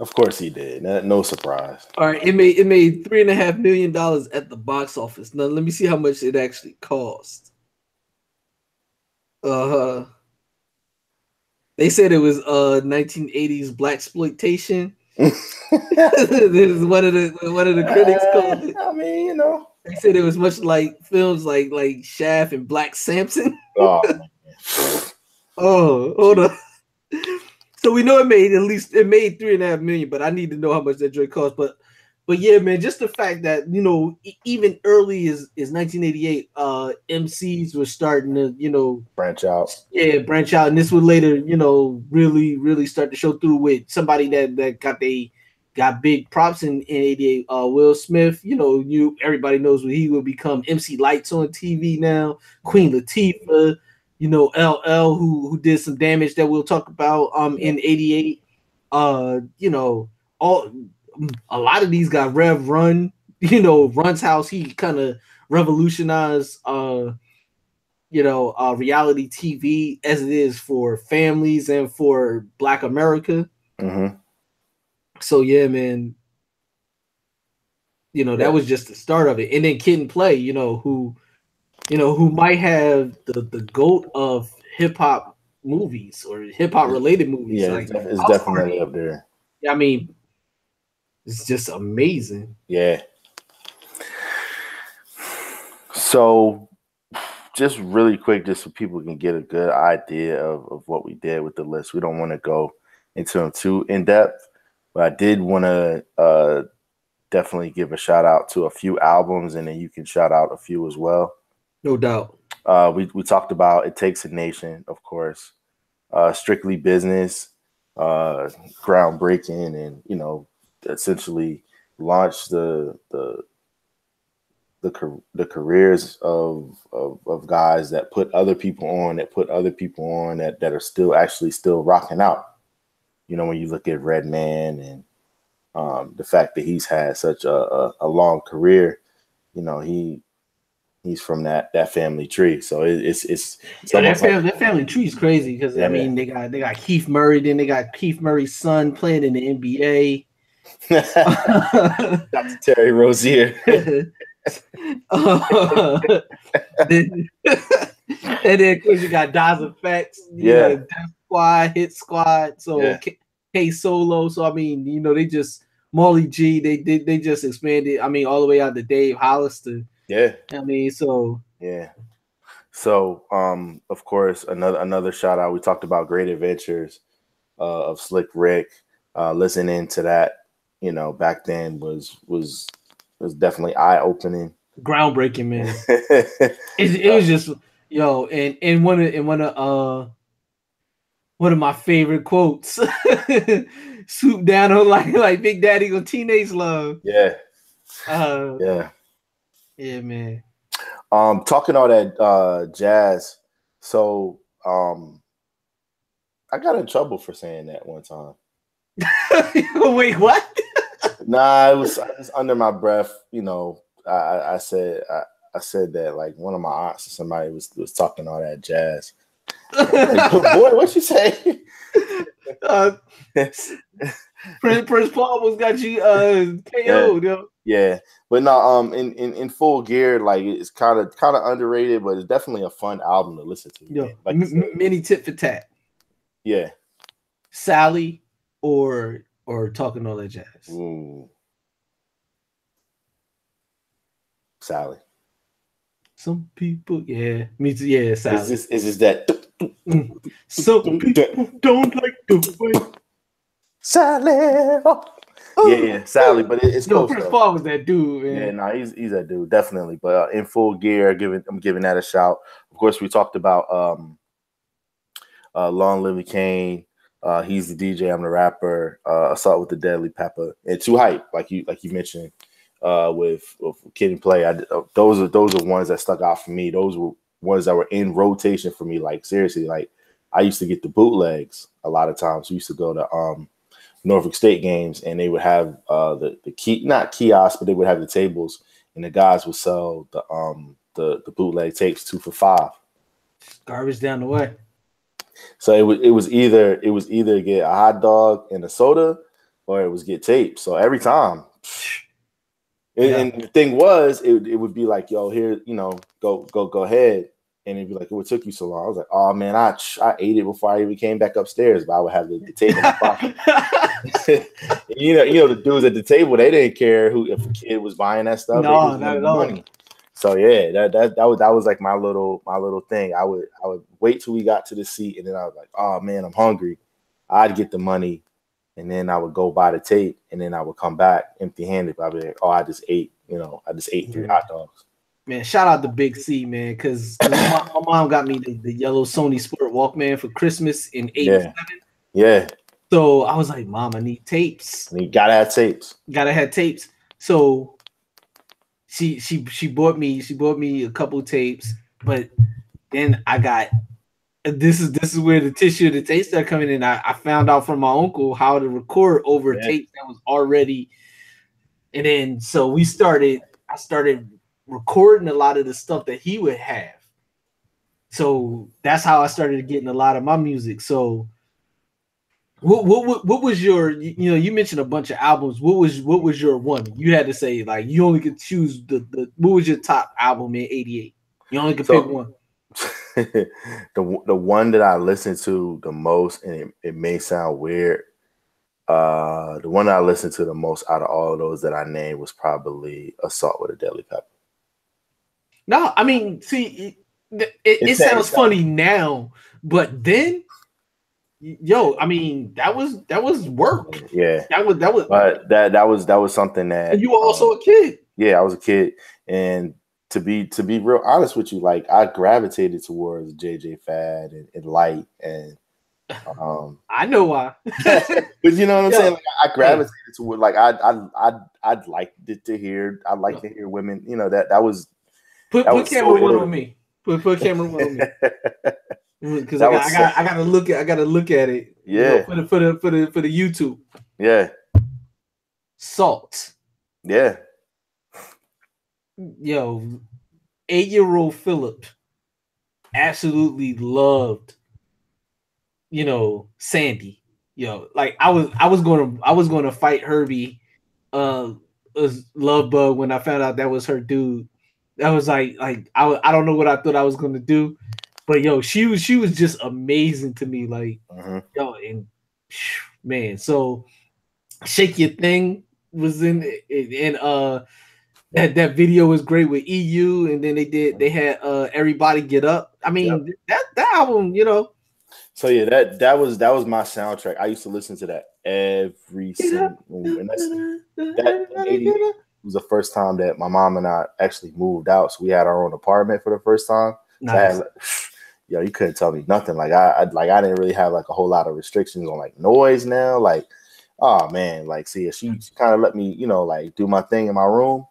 Of course he did. No surprise.
All right, it made $3.5 million at the box office. Now let me see how much it actually cost. They said it was 1980s blaxploitation. This is one of the critics called it.
I mean,
they said it was much like films like Shaft and Black Samson.
Oh,
hold on. So we know it made 3.5 million, but I need to know how much that joint cost. But yeah, man, just the fact that even early as 1988, MCs were starting to
branch out.
Yeah, branch out, and this would later really start to show through with somebody that got big props in 88. Will Smith, everybody knows what he will become. MC Lights on TV now. Queen Latifah. LL who did some damage that we'll talk about in 88. All a lot of these got Rev Run, Run's House. He kind of revolutionized reality TV as it is for families and for Black America.
Mm-hmm.
So yeah, man. That was just the start of it. And then Kid and Play, who might have the GOAT of hip hop movies or hip hop related movies.
Yeah,
like,
it's definitely up there.
I mean, it's just amazing.
Yeah. So, just really quick, just so people can get a good idea of what we did with the list. We don't want to go into them too in depth, but I did want to definitely give a shout out to a few albums, and then you can shout out a few as well.
No doubt.
We talked about It Takes a Nation, of course, Strictly Business, groundbreaking, and essentially launched the careers of guys that put other people on, that are still rocking out. When you look at Redman and the fact that he's had such a long career, he's from that family tree. So
that family tree is crazy because they got Keith Murray, then they got Keith Murray's son playing in the NBA.
Dr. Terry Rozier.
And then of course you got Daz Effects, Death Squad, Hit Squad, so K Solo. So I mean, they just Molly G, they just expanded. I mean, all the way out to Dave Hollister.
Yeah.
I mean, so
yeah. So of course, another shout out. We talked about Great Adventures of Slick Rick. Listening to that, back then was definitely eye opening,
groundbreaking, man. it was just and one of my favorite quotes. Swoop down on like Big Daddy on Teenage Love.
Yeah.
Yeah, man.
Talking all that jazz. So I got in trouble for saying that one time.
Wait, what?
Nah, it was under my breath. I said that like one of my aunts or somebody was talking all that jazz. Boy, what you say?
Prince Paul was got you KO'd.
Yeah, but no, in Full Gear, like it's kind of underrated, but it's definitely a fun album to listen to.
Like mini Tit for Tat.
Yeah,
Sally or Talking All That Jazz.
Ooh. Sally.
Some people, me too. Yeah, Sally.
Is this that?
Some people don't like the way
Sally. Yeah, Sally, but it's close.
Prince Paul was that dude, man.
Yeah, no, he's that dude, definitely. But in Full Gear, I'm giving that a shout. Of course, we talked about Long Live Kane. He's the DJ, I'm the rapper. Assault with the Deadly Pepper, and Too Hype, like you mentioned, with Kid and Play. Those are ones that stuck out for me. Those were ones that were in rotation for me. Like seriously, like I used to get the bootlegs a lot of times. We used to go to Norfolk State games, and they would have not kiosks, but they would have the tables, and the guys would sell the bootleg tapes 2 for $5.
Garbage down the way.
So it was either get a hot dog and a soda, or it was get tapes. So every time, and the thing was, it would be like, yo, here, go ahead. And it'd be like, what took you so long? I was like, oh man, I ate it before I even came back upstairs, but I would have the table in my pocket. The dudes at the table, they didn't care if a kid was buying that stuff.
No, not at all.
Money. So yeah, that was like my little thing. I would wait till we got to the seat, and then I was like, oh man, I'm hungry. I'd get the money, and then I would go buy the tape, and then I would come back empty-handed. I'd be like, oh, I just ate 3 hot dogs.
Man, shout out to Big C, man, because my mom got me the yellow Sony Sport Walkman for Christmas in '87.
Yeah.
So I was like, Mom, I need tapes.
And you gotta have tapes.
Gotta have tapes. So she bought me a couple tapes, but then I got this is where the tissue of the tapes started coming in. I found out from my uncle how to record over tapes that was already, and then so I started recording a lot of the stuff that he would have. So that's how I started getting a lot of my music. So what was your, you mentioned a bunch of albums. What was your one? You had to say, like, you only could choose the what was your top album in '88? You only could pick one.
the one that I listened to the most, and it may sound weird, the one that I listened to the most out of all of those that I named was probably Assault with a Deadly Pepper.
No, I mean, see, it sounds funny now, but then, I mean, that was work.
Yeah,
that was.
But that was something that.
And you were also a kid.
Yeah, I was a kid, and to be real honest with you, like I gravitated towards JJ Fad and Light, and
I know why.
But you know what I'm saying? Like I gravitated toward, like I'd like to hear women. You know that was. Put
camera one on me. Put camera one on me. Because I gotta look at it.
Yeah.
For the YouTube.
Yeah.
Salt.
Yeah.
Yo, 8-year-old Philip absolutely loved, Sandy. Like I was gonna fight Herbie, Love Bug, when I found out that was her dude. That was like I don't know what I thought I was gonna do, but she was just amazing to me. Like and man, so Shake Your Thing was in it, and that video was great with EU, and then they had Everybody Get Up. I mean that album,
So yeah, that was my soundtrack. I used to listen to that every single, and that was the first time that my mom and I actually moved out. So we had our own apartment for the first time.
Nice.
So you couldn't tell me nothing. Like I didn't really have like a whole lot of restrictions on like noise now. Like, oh man, like see, she kind of let me, like do my thing in my room.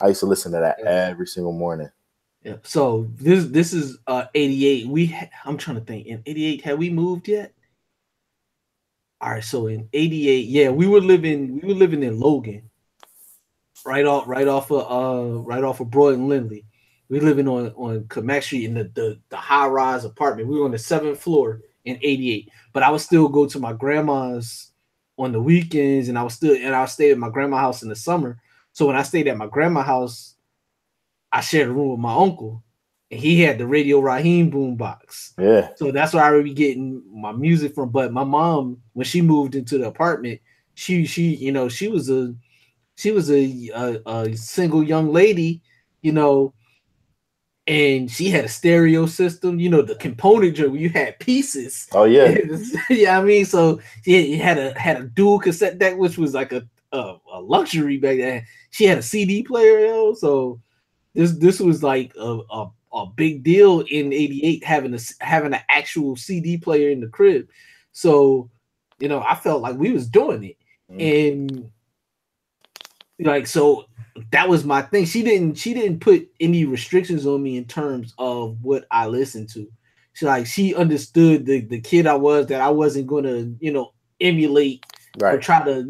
I used to listen to that every single morning.
Yeah. So this is 88. I'm trying to think. In 88, had we moved yet? All right. So in 88, yeah, we were living in Logan. Right off of Broad and Lindley. We living on Kamak Street in the high-rise apartment. We were on the 7th floor in 88. But I would still go to my grandma's on the weekends, and I'll stay at my grandma's house in the summer. So when I stayed at my grandma's house, I shared a room with my uncle, and he had the Radio Raheem boombox.
Yeah. So
that's where I would be getting my music from. But my mom, when she moved into the apartment, she was a single young lady, and she had a stereo system, the componentry where you had pieces.
Oh yeah.
Yeah, I mean, so you had a dual cassette deck, which was like a luxury back then. She had a CD player, so this was like a big deal in '88, having an actual CD player in the crib. So, I felt like we was doing it. And like, so that was my thing. She didn't put any restrictions on me in terms of what I listened to. She understood the kid I was, that I wasn't gonna, emulate or try to,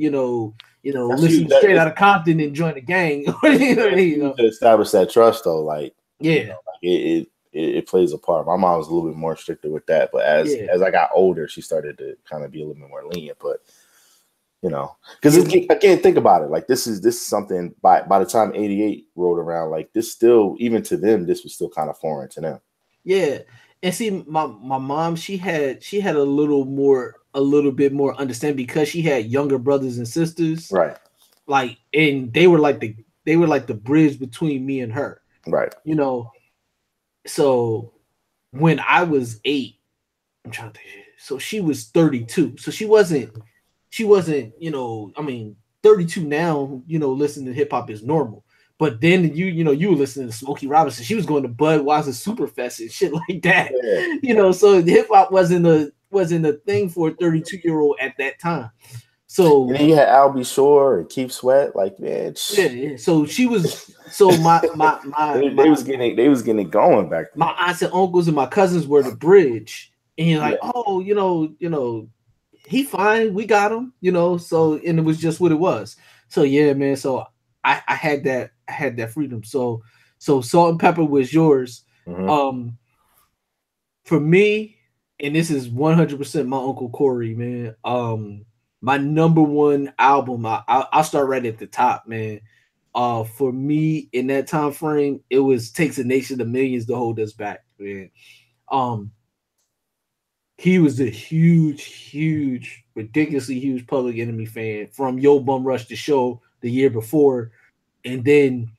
listen straight out of Compton and join the gang.
To establish that trust though, like
yeah,
it plays a part. My mom was a little bit more stricter with that, but as I got older, she started to kind of be a little bit more lenient. But because again, think about it. Like this is something by the time '88 rolled around, like this still, even to them, this was still kind of foreign to them.
Yeah, and see, my mom, she had a little bit more understanding because she had younger brothers and sisters,
right?
Like, and they were like the bridge between me and her,
right?
So when I was 8, I'm trying to think. So she was 32. So she wasn't, you know, I mean, 32 now, you know, listening to hip hop is normal. But then you know, you were listening to Smokey Robinson. She was going to Budweiser Superfest and shit like that.
Yeah.
You know, so hip hop wasn't a thing for a 32-year-old at that time. So
and then you had Albie Shore and Keith Sweat, like man.
yeah. So she was. So
they was getting it going back then.
My aunts and uncles and my cousins were the bridge, and you're like, oh, you know, he fine, we got him, you know. So and it was just what it was. So yeah, man. So I had that freedom. So Salt and Pepper was yours.
Mm-hmm.
For me, and this is 100% my Uncle Corey, man. My number one album, I'll start right at the top, man. For me in that time frame, it was Takes a Nation of Millions to Hold Us Back, man. He was a huge, ridiculously huge Public Enemy fan from Yo Bum Rush the Show the year before, and then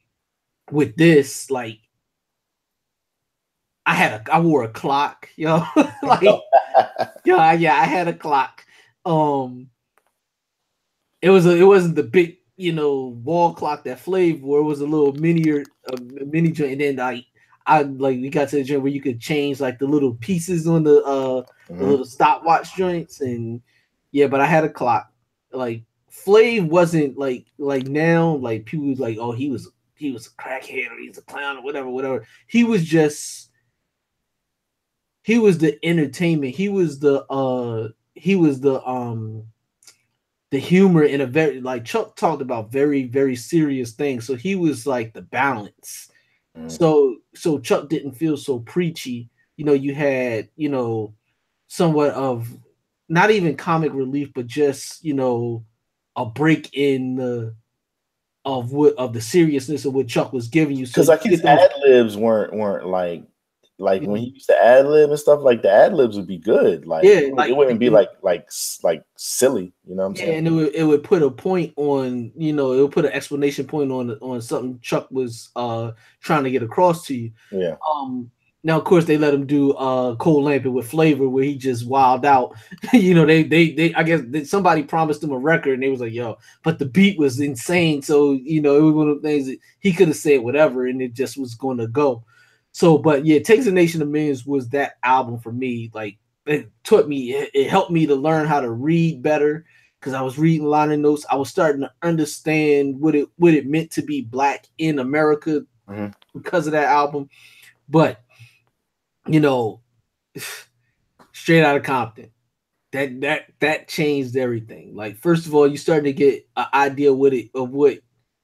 with this, like, I wore a clock, yo, like, yeah, I had a clock. It wasn't the big, you know, wall clock that Flav wore. It was a little mini joint, and then we got to the joint where you could change like the little pieces on the little stopwatch joints, and yeah, but I had a clock. Like Flav wasn't like now, like people was like, oh, he was a crackhead or he's a clown or whatever. He was the entertainment. He was the humor in a very, like, Chuck talked about very, very serious things. So he was like the balance. So Chuck didn't feel so preachy. You know, you had, you know, somewhat of not even comic relief, but just, you know, a break in of the seriousness of what Chuck was giving you. So
because like his ad libs weren't like when he used to ad lib and stuff, like the ad libs would be good. Like, yeah, like, it wouldn't be like silly, you know what I'm saying?
And it would put a point on, you know, it would put an explanation point on something Chuck was trying to get across to you.
Yeah.
Now of course they let him do Cold Lamping with Flavor, where he just wilded out. You know, they I guess somebody promised him a record and they was like, yo, but the beat was insane. So, you know, it was one of the things that he could have said whatever and it just was going to go. So, but yeah, Takes a Nation of Millions was that album for me. Like, it helped me to learn how to read better because I was reading liner notes. I was starting to understand what it meant to be Black in America because of that album. But, you know, Straight Outta Compton, that changed everything. Like, first of all, you starting to get an idea of what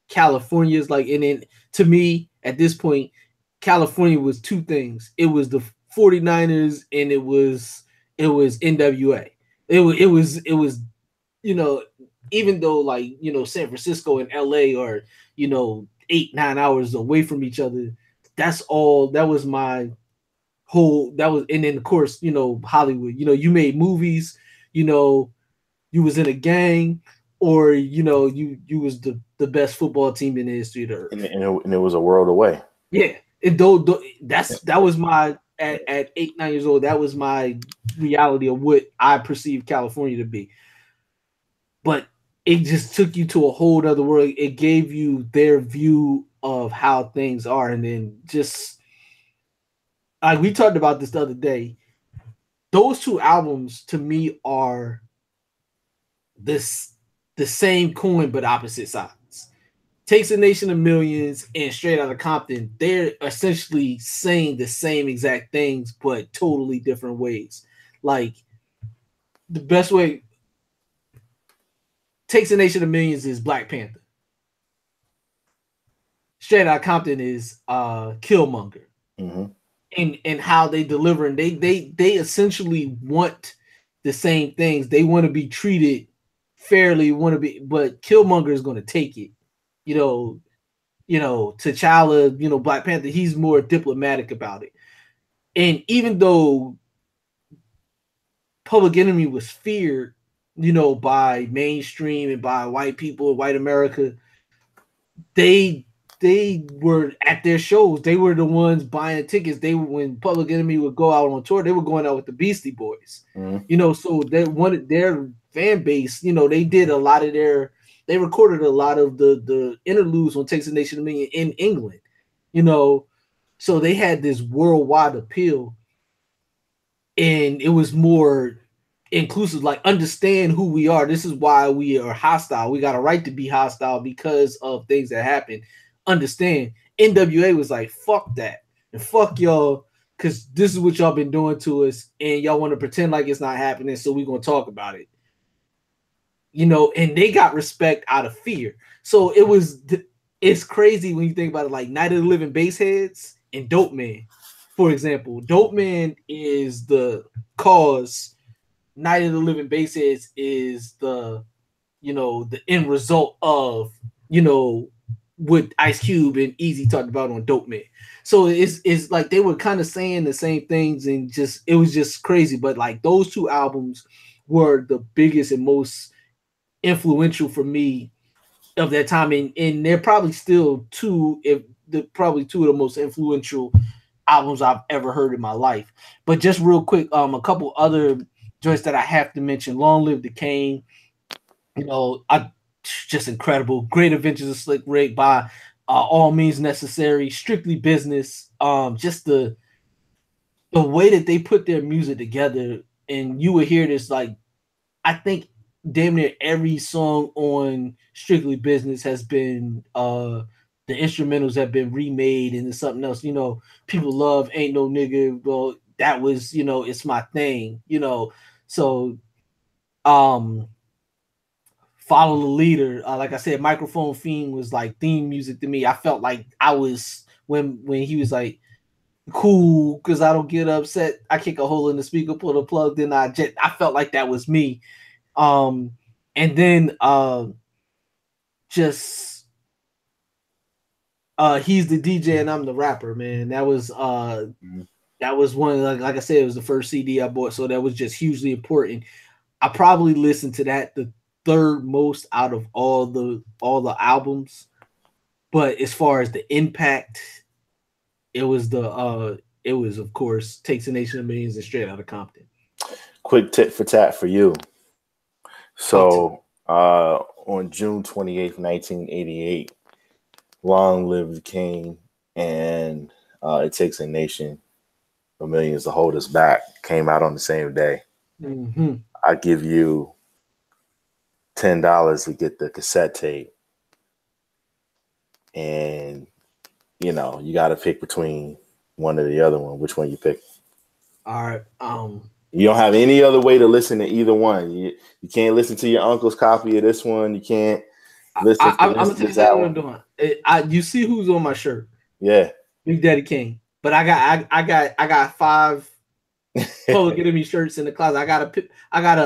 California is like. And then, to me, at this point, California was two things. It was the 49ers and it was NWA. It was, you know, even though, like, you know, San Francisco and LA are, you know, 8-9 hours away from each other. That was my whole, and then of course, you know, Hollywood, you know, you made movies, you know, you was in a gang, or, you know, you was the best football team in the history of the earth.
And it was a world away.
Yeah. That was my at 8-9 years old. That was my reality of what I perceived California to be. But it just took you to a whole other world. It gave you their view of how things are, and then just like we talked about this the other day. Those two albums to me are the same coin but opposite sides. Takes a Nation of Millions and Straight Outta Compton, they're essentially saying the same exact things, but totally different ways. Like, the best way, Takes a Nation of Millions is Black Panther. Straight Outta Compton is Killmonger. And how they deliver, and they essentially want the same things. They want to be treated fairly, but Killmonger is going to take it. You know, T'Challa, you know, Black Panther, he's more diplomatic about it. And even though Public Enemy was feared, you know, by mainstream and by white people, white America, they they were at their shows. They were the ones buying the tickets. When Public Enemy would go out on tour, they were going out with the Beastie Boys. You know, so they wanted their fan base. You know, they did a lot of they recorded a lot of the interludes on Takes a Nation of Million in England. You know, so they had this worldwide appeal, and it was more inclusive, like understand who we are. This is why we are hostile. We got a right to be hostile because of things that happen. Understand. NWA was like, fuck that. And fuck y'all, because this is what y'all been doing to us, and y'all want to pretend like it's not happening, so we're going to talk about it. You know, and they got respect out of fear. So it's crazy when you think about it, like Night of the Living Bassheads and Dope Man, for example. Dope Man is the cause. Night of the Living Bassheads is the end result of, what Ice Cube and Easy talked about on Dope Man. So it's like they were kind of saying the same things, and it was just crazy. But like those two albums were the biggest and most influential for me of that time, and they're probably still two of the most influential albums I've ever heard in my life. But just real quick, a couple other joints that I have to mention. Long Live the Kane, just incredible. Great Adventures of Slick Rick by All Means Necessary, Strictly Business. Just the way that they put their music together, and you would hear this, like, I think damn near every song on Strictly Business has been the instrumentals have been remade into something else. People love Ain't No Nigga. Well, that was, It's My Thing, So, Follow the Leader. Like I said, Microphone Fiend was like theme music to me. I felt like I was when he was like, cool, because I don't get upset. I kick a hole in the speaker, pull the plug, then I felt like that was me. And then He's the DJ and I'm the Rapper, man. That was one, like I said, it was the first CD I bought, so that was just hugely important. I probably listened to that the third most out of all the albums, but as far as the impact, it was of course Takes a Nation of Millions and Straight Outta Compton.
Quick tit for tat for you. So on June 28th, 1988, Long Live the King and It Takes a Nation of Millions to Hold Us Back came out on the same day. I give you $10 to get the cassette tape, and you got to pick between one or the other one. Which one you pick?
All right.
You don't have any other way to listen to either one. You can't listen to your uncle's copy of this one. You can't listen to
I'm gonna tell you what I'm doing. You see who's on my shirt?
Yeah,
Big Daddy Kane. But I got 5 Public Enemy shirts in the closet. I got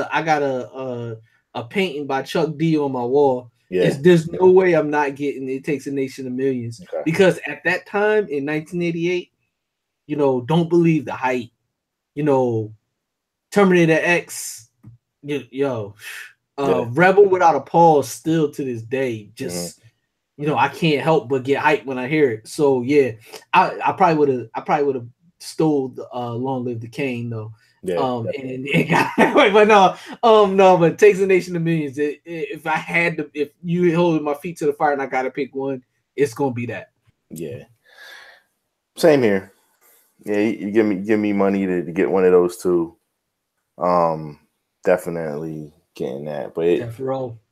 a painting by Chuck D on my wall. Yeah. There's no way I'm not getting It Takes a Nation of Millions. Okay. Because at that time in 1988, Don't Believe the Hype, Terminator X, Rebel Without a Pause still to this day. Just I can't help but get hyped when I hear it. So yeah, I probably would have stole the Long Live the Kane though. Yeah. But Takes a Nation of Millions. If you hold my feet to the fire and I gotta pick one, it's gonna be that.
Yeah. Same here. Yeah, you give me money to get one of those two. Definitely getting that. But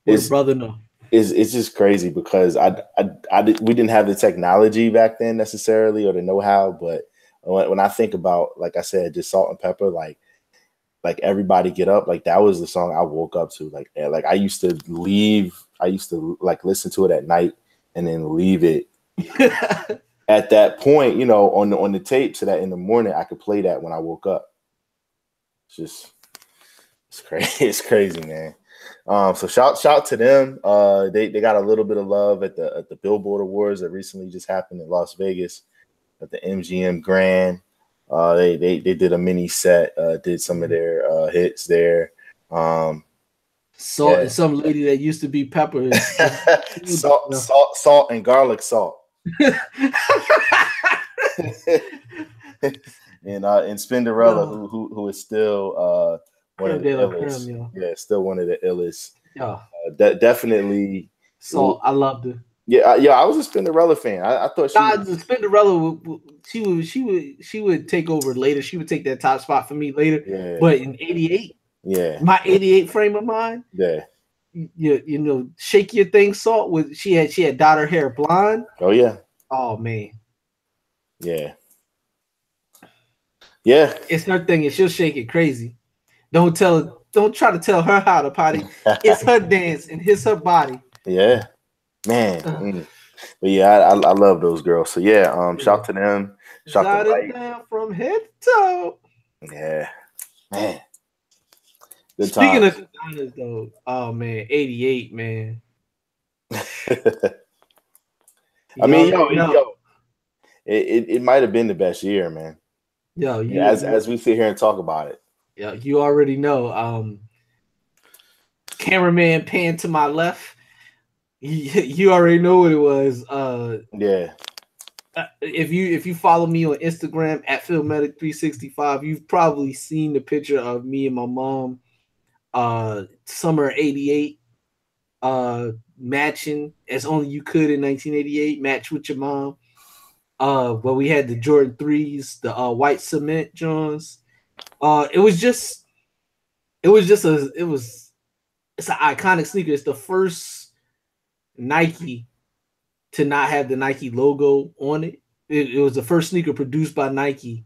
it's brother no.
It's just crazy because we didn't have the technology back then necessarily or the know-how, but when I think about, like I said, just Salt and Pepper, like Everybody Get Up, like that was the song I woke up to. Like I used to listen to it at night and then leave it at that point, on the tape, so that in the morning I could play that when I woke up. It's crazy. It's crazy, man. So shout to them. They got a little bit of love at the Billboard Awards that recently just happened in Las Vegas at the MGM Grand. They did a mini set, did some of their hits there.
Salt and some lady that used to be Pepper.
Salt and garlic salt. and Spinderella, who is still one of the illest. Yeah, still one of the illest.
Yeah,
definitely.
So I loved her.
Yeah, I was a Spinderella fan. I thought
Spinderella she would take over later. She would take that top spot for me later.
Yeah.
But in '88, my '88 frame of mind, you know, Shake Your Thing Salt with she had dyed her hair blonde.
Oh yeah.
Oh man.
Yeah.
It's her thing, and she'll shake it crazy. Don't try to tell her how to potty. It's her dance and it's her body.
Yeah. Man. But yeah, I love those girls. So yeah, shout to them. Shout to
it down from head to toe.
Yeah. Man.
Good Speaking times. Of designers though, oh man, '88, man.
I mean, it might have been the best year, man. As we sit here and talk about it.
Yeah, you already know. Cameraman pan to my left. You already know what it was. If you follow me on Instagram at PhilMedic365, you've probably seen the picture of me and my mom, summer '88, matching as only you could in 1988. Match with your mom. Where we had the Jordan 3s, the white cement Johns. It's an iconic sneaker. It's the first Nike to not have the Nike logo on it. It was the first sneaker produced by Nike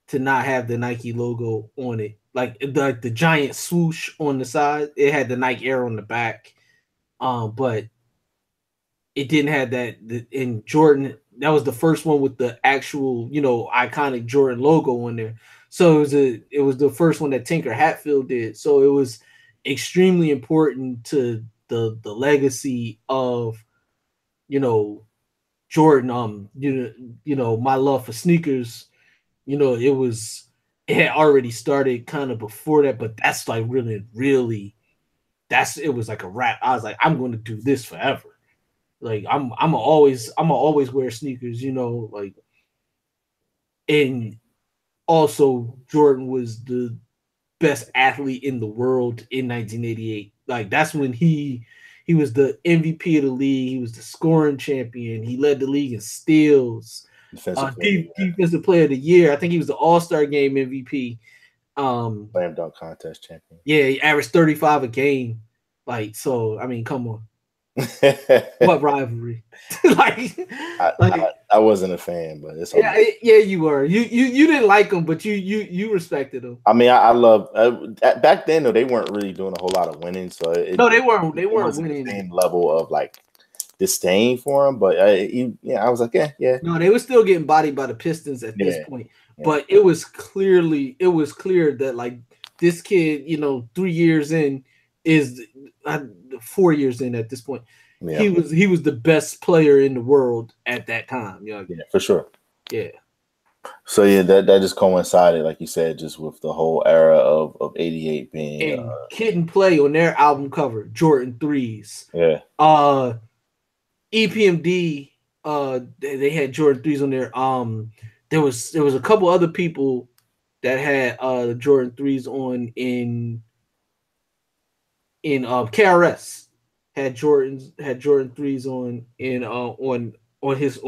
to not have the Nike logo on it. Like the giant swoosh on the side, it had the Nike Air on the back. But it didn't have that in Jordan. That was the first one with the actual, iconic Jordan logo on there. So it was the first one that Tinker Hatfield did. So it was extremely important to the legacy of, Jordan. My love for sneakers. It had already started kind of before that, but that's like really, really, it was like a wrap. I was like, I'm going to do this forever. Like I'm always wear sneakers, like, and also Jordan was the best athlete in the world in 1988. Like that's when he was the MVP of the league. He was the scoring champion. He led the league in steals. Defensive player of the year. I think he was the All-Star game MVP.
Slam dunk contest champion.
Yeah, he averaged 35 a game. Like, so I mean, come on. What rivalry?
I wasn't a fan, but it's
you were. You didn't like them, but you respected them.
I mean, I love back then though. They weren't really doing a whole lot of winning, so
they weren't winning.
The same level of like disdain for them, but I was like, yeah.
No, they were still getting bodied by the Pistons at this point, but it was clear that like this kid, 3 years in is 4 years in at this point. Yeah. He was the best player in the world at that time.
Yeah, for sure.
Yeah.
So yeah, that just coincided, like you said, just with the whole era of '88 being
and Kid and Play on their album cover, Jordan 3s.
Yeah.
EPMD, they had Jordan 3s on there. There was a couple other people that had the Jordan 3s on in KRS had Jordan 3s on in on one of his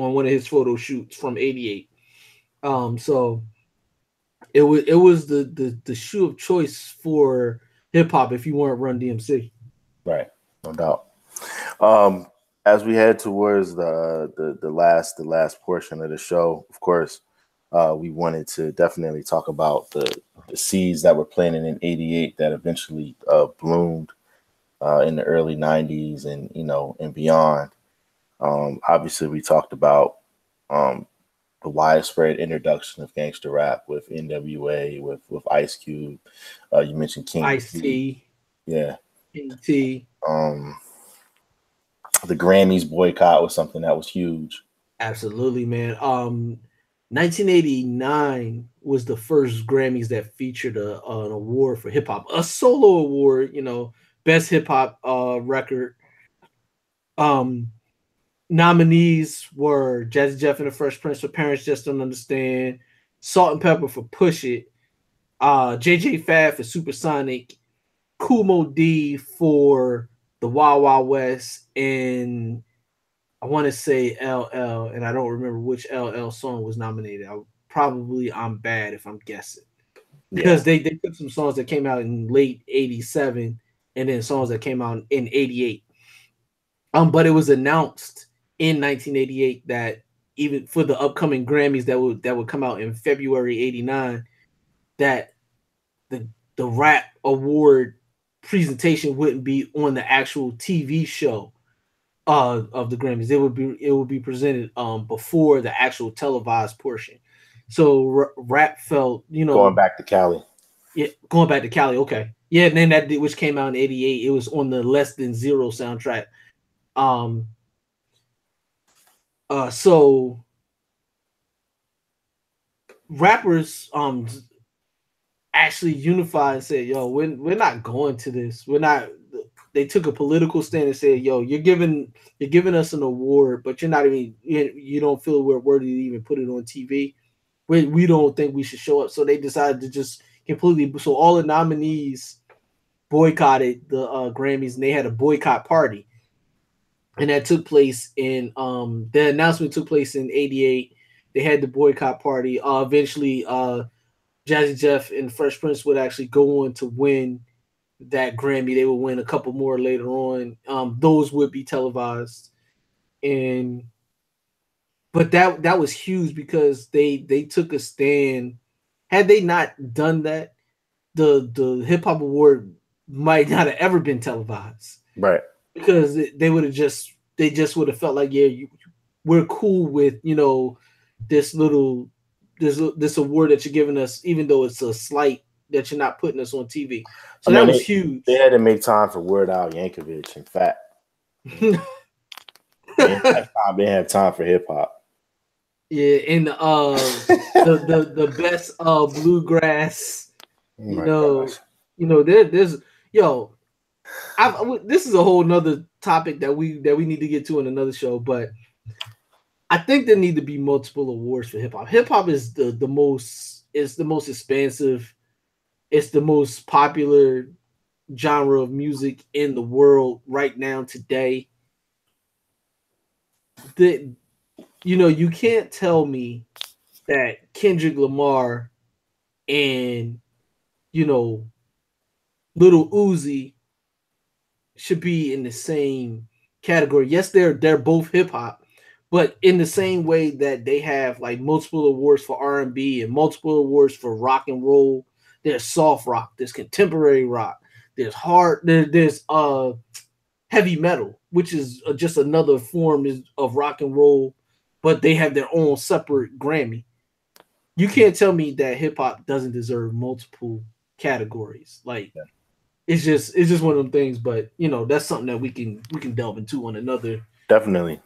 photo shoots from '88. So it was the shoe of choice for hip hop if you weren't Run-DMC.
Right, no doubt. As we head towards the last portion of the show, of course, we wanted to definitely talk about the seeds that were planted in '88 that eventually bloomed in the early '90s and and beyond. Obviously, we talked about the widespread introduction of gangster rap with NWA, with Ice Cube. You mentioned King
Ice-T.
Yeah.
King T.
The Grammys boycott was something that was huge.
Absolutely, man. 1989 was the first Grammys that featured an award for hip hop, a solo award. Best hip hop record. nominees were Jazzy Jeff and the Fresh Prince for Parents Just Don't Understand, Salt and Pepper for Push It, JJ Fad for Supersonic, Kumo D for the Wild Wild West, and I want to say LL, and I don't remember which LL song was nominated. I'm Bad if I'm guessing. Because they took some songs that came out in late 87 and then songs that came out in 88. But it was announced in 1988 that even for the upcoming Grammys that would come out in February 89, that the rap award presentation wouldn't be on the actual TV show of the Grammys. It would be presented before the actual televised portion. So rap felt,
going back to Cali.
Yeah, going back to Cali. Okay, yeah, and then that which came out in 88. It was on the Less Than Zero soundtrack. So rappers actually unified and said, "Yo, we're not going to this. We're not." They took a political stand and said, "Yo, you're giving us an award, but you're not even you don't feel we're worthy to even put it on TV. We don't think we should show up." So they decided to just completely. So all the nominees boycotted the Grammys, and they had a boycott party, and that took place in the announcement took place in 88. They had the boycott party. Eventually, Jazzy Jeff and Fresh Prince would actually go on to win that Grammy. They would win a couple more later on. Those would be televised, but that was huge because they took a stand. Had they not done that, the Hip Hop Award might not have ever been televised,
right?
Because they would have just felt like, yeah, we're cool with this award that you're giving us, even though it's a slight that you're not putting us on TV. So that was huge.
They had to make time for Weird Al Yankovic. In fact, they didn't have time for hip hop.
Yeah, and the best bluegrass. There's this is a whole nother topic that we need to get to in another show, but I think there need to be multiple awards for hip hop. Hip hop is the most expansive. It's the most popular genre of music in the world right now today. You can't tell me that Kendrick Lamar and Lil Uzi should be in the same category. Yes, they're both hip hop, but in the same way that they have like multiple awards for R&B and multiple awards for rock and roll. There's soft rock, there's contemporary rock, there's there's heavy metal, which is just another form of rock and roll, but they have their own separate Grammy. You can't tell me that hip hop doesn't deserve multiple categories. Like it's just one of them things, but that's something that we can delve into on another.
Definitely.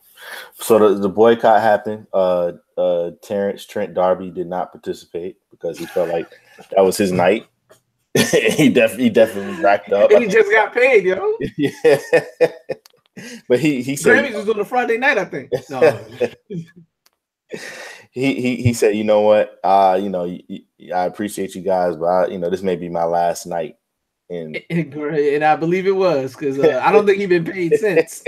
So the boycott happened. Terrence Trent D'Arby did not participate because he felt like that was his night. he definitely racked up.
And he just got paid, yo.
Yeah. But he said
Grammys was on a Friday night, I think. No.
he said, you know what? I appreciate you guys, but this may be my last night. And
I believe it was because I don't think he's been paid since.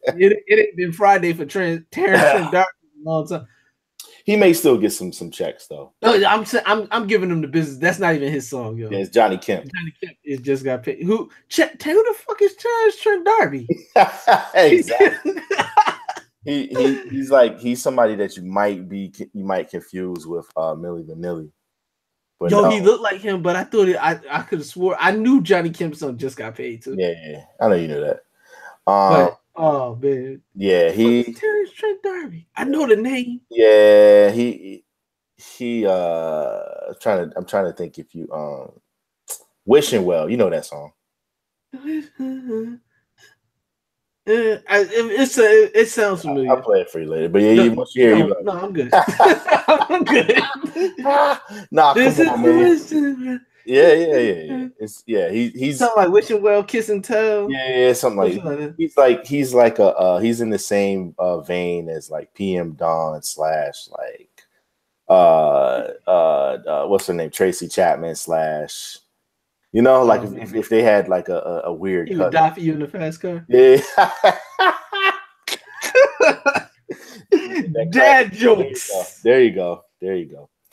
It ain't been Friday for Terrence Trent D'Arby in a long time.
He may still get some checks though. No,
I'm giving him the business. That's not even his song, yo.
Yeah, it's Johnny Kemp.
Johnny Kemp is just got paid. Who the fuck is Terrence Trent D'Arby?
Exactly. he's somebody that you might confuse with Milli Vanilli.
But yo, he looked like him, but I thought I could have swore I knew Johnny Kemp's son just got paid too.
Yeah, I know you knew that.
But, oh man,
yeah,
Terrence Trent D'Arby. I know the name.
Yeah, I'm trying to think if you Wishing Well, you know that song.
It sounds familiar.
I'll play it for you later. But yeah, once you hear
no, I'm good. I'm good.
Nah, this come on, man. Yeah. It's he's
something like Wishing Well, Kiss and Tell.
Yeah, something like that. He's in the same vein as like PM Dawn / like what's her name, Tracy Chapman / like if they had like a weird
he would die for you in the fast car.
Yeah.
Dad jokes.
There you go.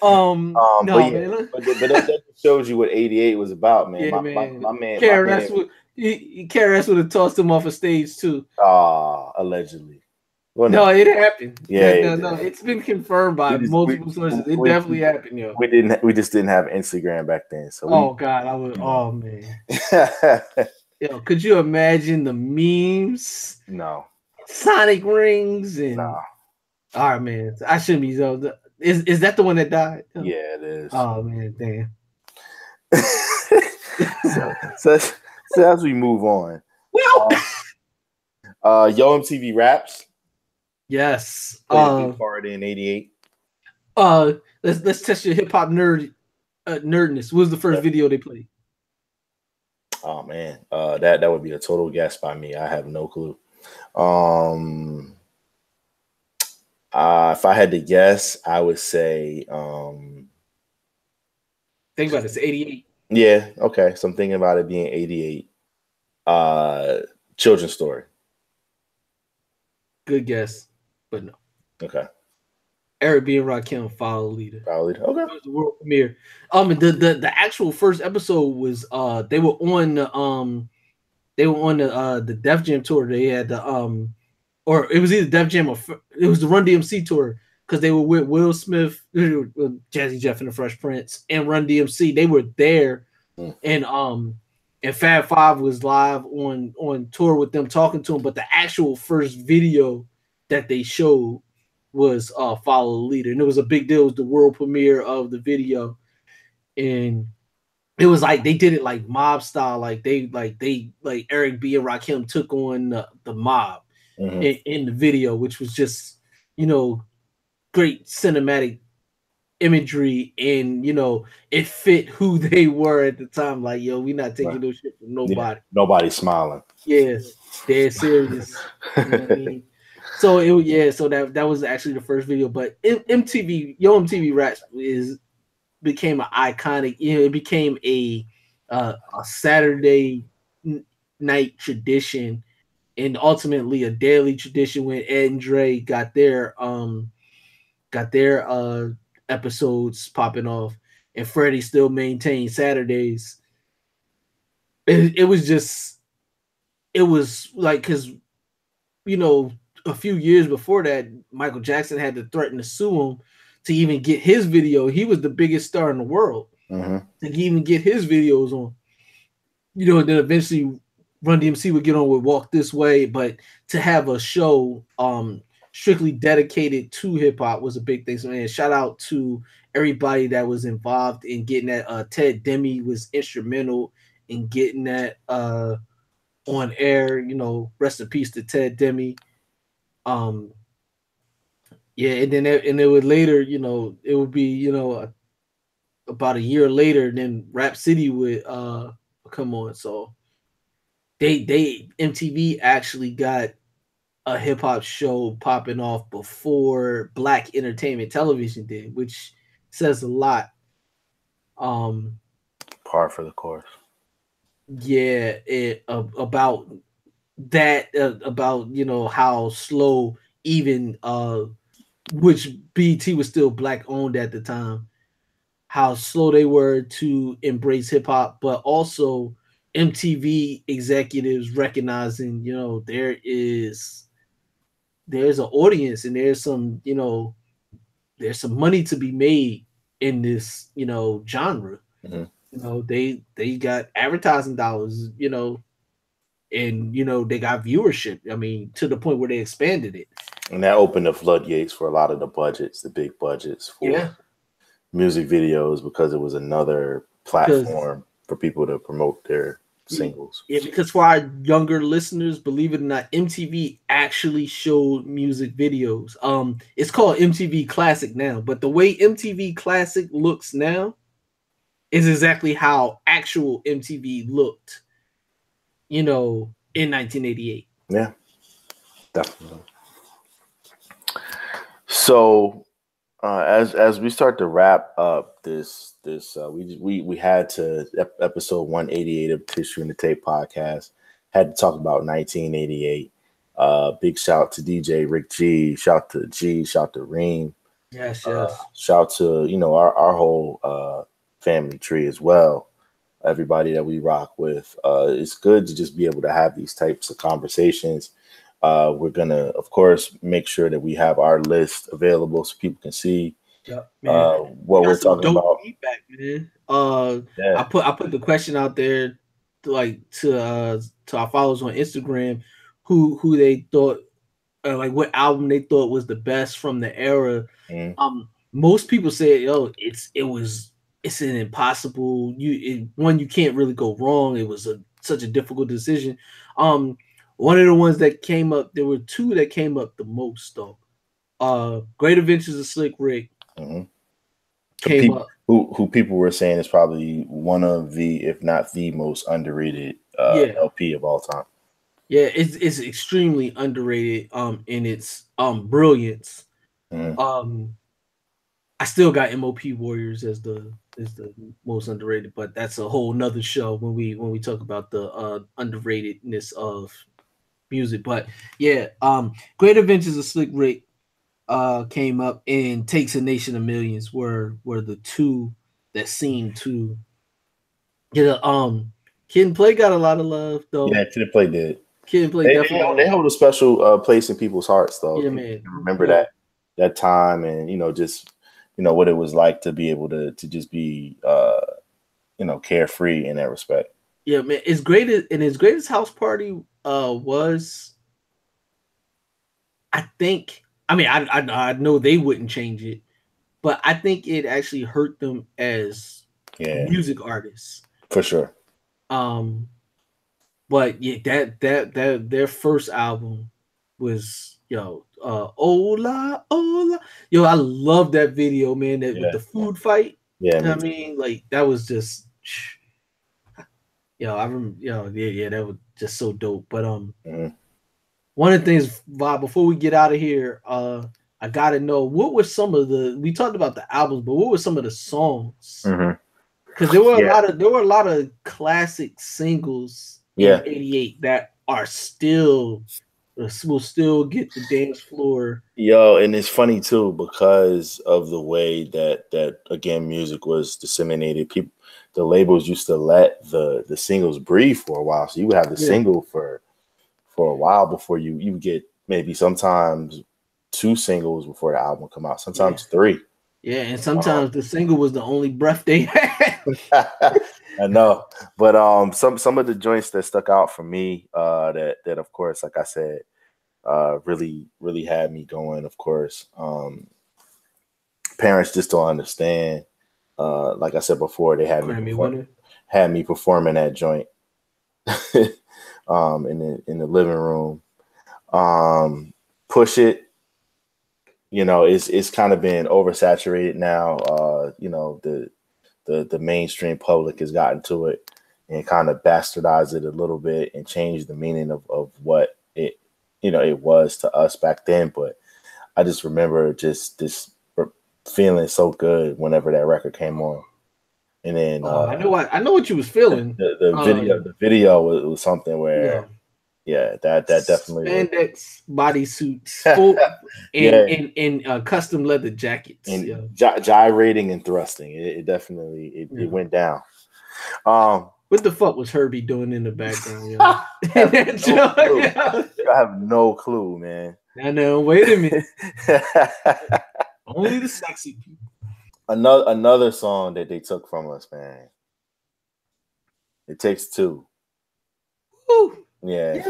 No,
but that shows you what 88 was about, man.
Yeah,
my man
KRS would have tossed him off a stage too.
Allegedly.
Well, no, it happened.
Yeah,
no, it's been confirmed by multiple sources. It definitely happened, yo.
We just didn't have Instagram back then. So
God, I would. Oh man. Yo, could you imagine the memes?
No.
Sonic rings and.
No.
All right, man. I shouldn't be so. Is that the one that died?
Yeah, it is.
Oh man, damn.
so as we move on, Yo MTV Raps.
Yes.
Part in 88.
Let's test your hip hop nerdness. What was the first video they played?
Oh man, that would be a total guess by me. I have no clue. If I had to guess, I would say.
Think about it. It's 88.
Yeah. Okay. So I'm thinking about it being 88. Children's Story.
Good guess, but no.
Okay.
Eric B and Rakim, Follow the Leader.
Okay. It
was the world premiere. The actual first episode was they were on the Def Jam tour. They had the or it was either Def Jam or it was the Run-DMC tour because they were with Will Smith, Jazzy Jeff and the Fresh Prince, and Run-DMC. They were there, and Fab Five was live on tour with them talking to him. But the actual first video that they showed was Follow the Leader, and it was a big deal. It was the world premiere of the video, and it was like they did it like mob style, like Eric B and Rakim took on the mob in the video, which was just great cinematic imagery, and it fit who they were at the time. Like, yo, we not taking no shit from nobody.
Yeah, nobody's smiling.
Yes, they're serious. You know what I mean? So that was actually the first video, but Yo MTV Raps became an iconic. It became a Saturday night tradition, and ultimately a daily tradition when Ed and Dre got their episodes popping off, and Freddie still maintained Saturdays. It was like, because a few years before that, Michael Jackson had to threaten to sue him to even get his video. He was the biggest star in the world to even get his videos on. And then eventually Run-DMC would get on with Walk This Way, but to have a show strictly dedicated to hip hop was a big thing. So, man, shout out to everybody that was involved in getting that. Ted Demme was instrumental in getting that on air. Rest in peace to Ted Demme. And then it would later, it would be, about a year later, then Rap City would come on. So they MTV actually got a hip hop show popping off before Black entertainment television did, which says a lot.
Par for the course.
Yeah, about that, about how slow, even which BET was still Black owned at the time, how slow they were to embrace hip hop, but also MTV executives recognizing there's an audience, and there's some money to be made in this genre. They got advertising dollars, and they got viewership. I mean, to the point where they expanded it,
and that opened the floodgates for a lot of the big budgets for music videos, because it was another platform for people to promote their singles.
Yeah, because for our younger listeners, believe it or not, MTV actually showed music videos. It's called MTV Classic now, but the way MTV Classic looks now is exactly how actual MTV looked, you know, in 1988.
Yeah, definitely. So as we start to wrap up this we had to episode 188 of Tissue and the Tape podcast had to talk about 1988. Big shout to DJ Rick shout to Reem.
Yes.
Shout to our whole family tree as well, everybody that we rock with. It's good to just be able to have these types of conversations. We're gonna, of course, make sure that we have our list available so people can see what we're talking about.
Feedback, man.
Yeah.
I put the question out there, to our followers on Instagram, who they thought, like what album they thought was the best from the era. Most people said, it's an impossible. You can't really go wrong. It was such a difficult decision. One of the ones that came up, there were two that came up the most though. Great Adventures of Slick Rick came up.
Who people were saying is probably one of the, if not the most underrated LP of all time.
Yeah, it's extremely underrated in its brilliance. I still got MOP Warriors as the most underrated, but that's a whole nother show when we talk about the underratedness of music. But yeah, Great Adventures of Slick Rick came up, and Takes a Nation of Millions were the two that seemed to get Kid and Play got a lot of love though.
Yeah, Kid and Play did.
Kid and Play
they hold a special place in people's hearts though.
Yeah, man.
Remember that time, and just what it was like to be able to just be carefree in that respect.
Yeah, man. His greatest house party was, I think, I know they wouldn't change it, but I think it actually hurt them as music artists.
For sure.
But yeah, that their first album was Ola. Yo, I love that video, man. With the food fight. Yeah, you know what I mean, like that was just I remember, that was just so dope. But one of the things, Bob, before we get out of here, I gotta know what were some of we talked about the albums, but what were some of the songs? Because there were a lot of classic singles in '88 that are will still get the dance floor.
Yo, and it's funny too because of the way that again music was disseminated. The labels used to let the singles breathe for a while, so you would have the single for a while before you get maybe sometimes 2 singles before the album come out, sometimes 3.
Yeah, and sometimes the single was the only breath they had.
I know, but some of the joints that stuck out for me, that of course, like I said, really had me going. Of course, Parents Just Don't Understand. Like I said before, they had me performing that joint in the living room. Push It. It's kind of been oversaturated now. The mainstream public has gotten to it and kind of bastardized it a little bit and changed the meaning of what it was to us back then. But I just remember just this feeling so good whenever that record came on. And then
I know what you was feeling.
The video was something where that definitely
spandex bodysuits full and custom leather jackets
and gyrating and thrusting. It definitely went down.
What the fuck was Herbie doing in the background?
I have no clue, man.
I know. Wait a minute. Only the sexy people.
Another song that they took from us, man. It Takes Two.
Woo.
Yeah,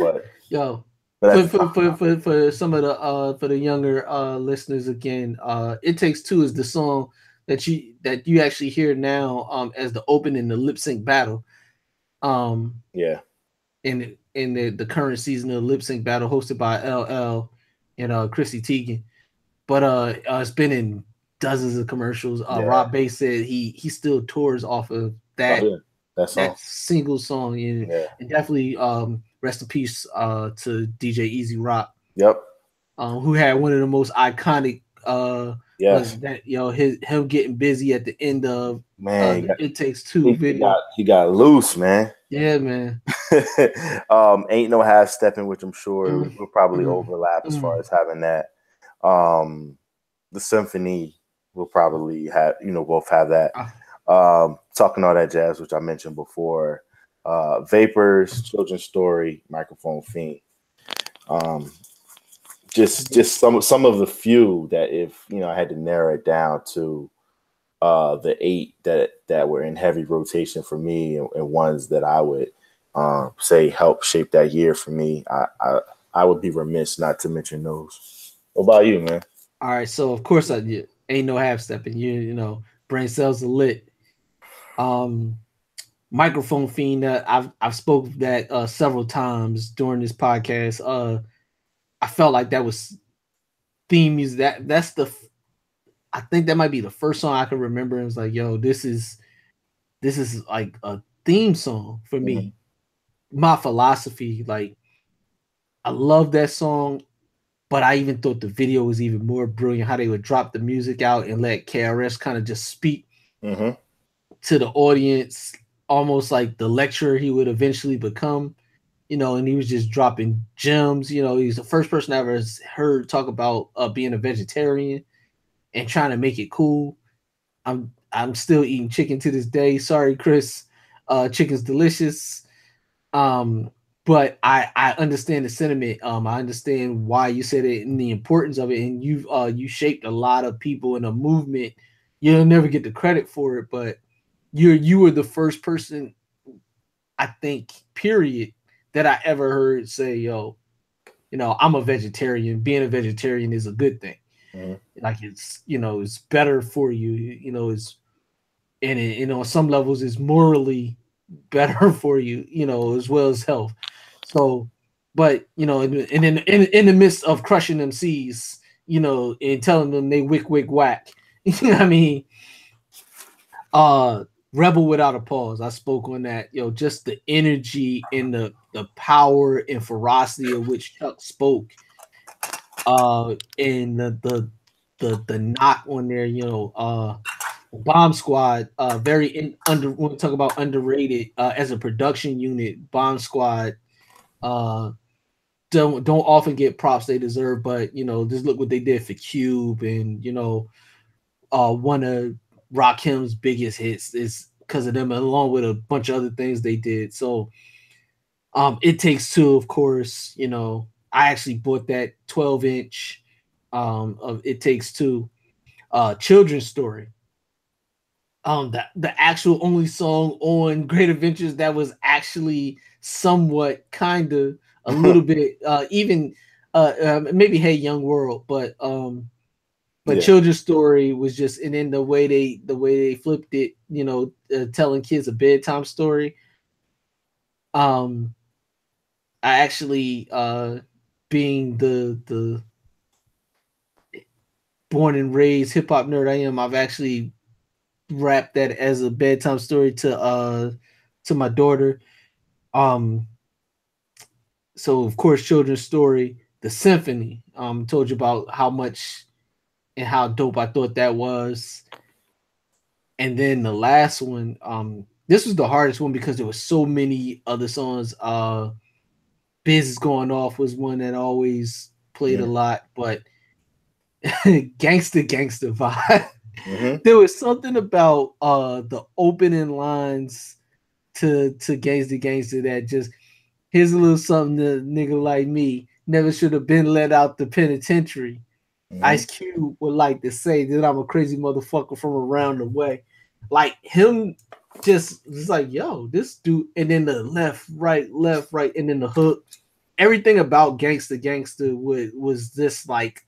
but
for some of the for the younger listeners again, It Takes Two is the song that you actually hear now as the open in the lip sync battle. In the current season of the lip sync battle hosted by LL and Chrissy Teigen. But it's been in dozens of commercials. Rob Bass said he still tours off of that that single song. And definitely rest in peace to DJ Easy Rock.
Yep.
Who had one of the most iconic that him getting busy at the end of It Takes Two video.
He got loose, man.
Yeah, man.
Ain't No Half Stepping, which I'm sure will probably overlap as far as having that. The Symphony will probably have, both have that. Talking all that jazz, which I mentioned before. Vapors, Children's Story, Microphone Fiend. Just some of the few that if I had to narrow it down to the 8 that were in heavy rotation for me and ones that I would say help shape that year for me, I would be remiss not to mention those. What about you, man?
All right, so of course Ain't No Half Stepping. Brain Cells Are Lit. Microphone Fiend. I've spoken that several times during this podcast. I felt like that was theme music. I think that might be the first song I can remember. It was like, yo, this is like a theme song for me. My philosophy, like, I love that song, but I even thought the video was even more brilliant. How they would drop the music out and let KRS kind of just speak to the audience, almost like the lecturer he would eventually become. And he was just dropping gems. He's the first person I ever heard talk about being a vegetarian and trying to make it cool. I'm still eating chicken to this day. Sorry, Chris. Chicken's delicious. But I understand the sentiment. I understand why you said it and the importance of it. And you shaped a lot of people in a movement. You'll never get the credit for it, but you were the first person, I think, period, that I ever heard say, yo, I'm a vegetarian. Being a vegetarian is a good thing. Like it's better for you. On some levels it's morally better for you, as well as health. So, but in the midst of crushing MCs, and telling them they wick whack, I mean, Rebel Without a Pause. I spoke on that. Just the energy and the power and ferocity of which Chuck spoke. And the knock on there, Bomb Squad, when we talk about underrated as a production unit, Bomb Squad don't often get props they deserve, but just look what they did for Cube, and one of Rakim's biggest hits is because of them, along with a bunch of other things they did. So It Takes Two, of course, I actually bought that 12-inch of It Takes Two. Children's Story. The actual only song on Great Adventures that was actually somewhat kind of a little bit even maybe Hey Young World, but Children's Story was just, and then the way they flipped it, telling kids a bedtime story. I actually being the born and raised hip hop nerd I am, I've actually rapped that as a bedtime story to my daughter. So of course, Children's Story, The Symphony. Told you about how much and how dope I thought that was. And then the last one, this was the hardest one because there was so many other songs. Biz Is Going Off was one that always played a lot, but Gangsta Vibe. There was something about the opening lines to Gangsta that just, here's a little something that a nigga like me never should have been let out the penitentiary. Ice Cube would like to say that I'm a crazy motherfucker from around the way. Like him just like, yo, this dude, and then the left, right, and then the hook. Everything about Gangsta was this like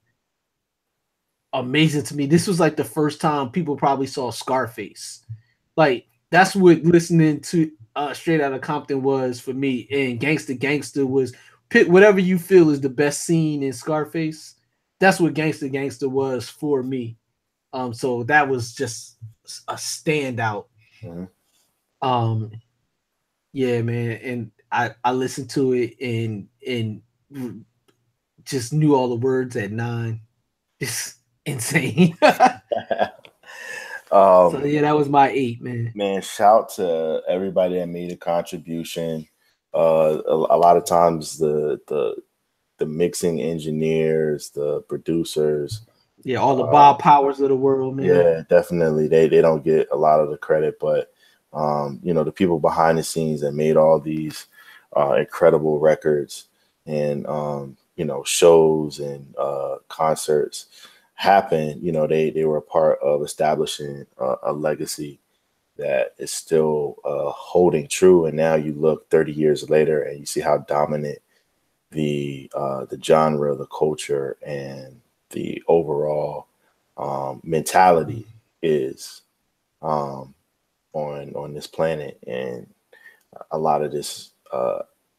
amazing to me. This was like the first time people probably saw Scarface. Like that's what listening to Straight Outta Compton was for me. And Gangsta was, pick whatever you feel is the best scene in Scarface. That's what Gangsta was for me. So that was just a standout. Yeah, man, and I listened to it and just knew all the words at 9. It's insane. So yeah, that was my 8, man.
Man, shout to everybody that made a contribution. A lot of times the mixing engineers, the producers,
yeah, all the Bob Powers of the world, man.
Yeah, definitely. They don't get a lot of the credit, but the people behind the scenes that made all these incredible records and shows and concerts happen, they were a part of establishing a legacy that is still holding true. And now you look 30 years later and you see how dominant the genre, the culture, and the overall mentality is on this planet. And a lot of this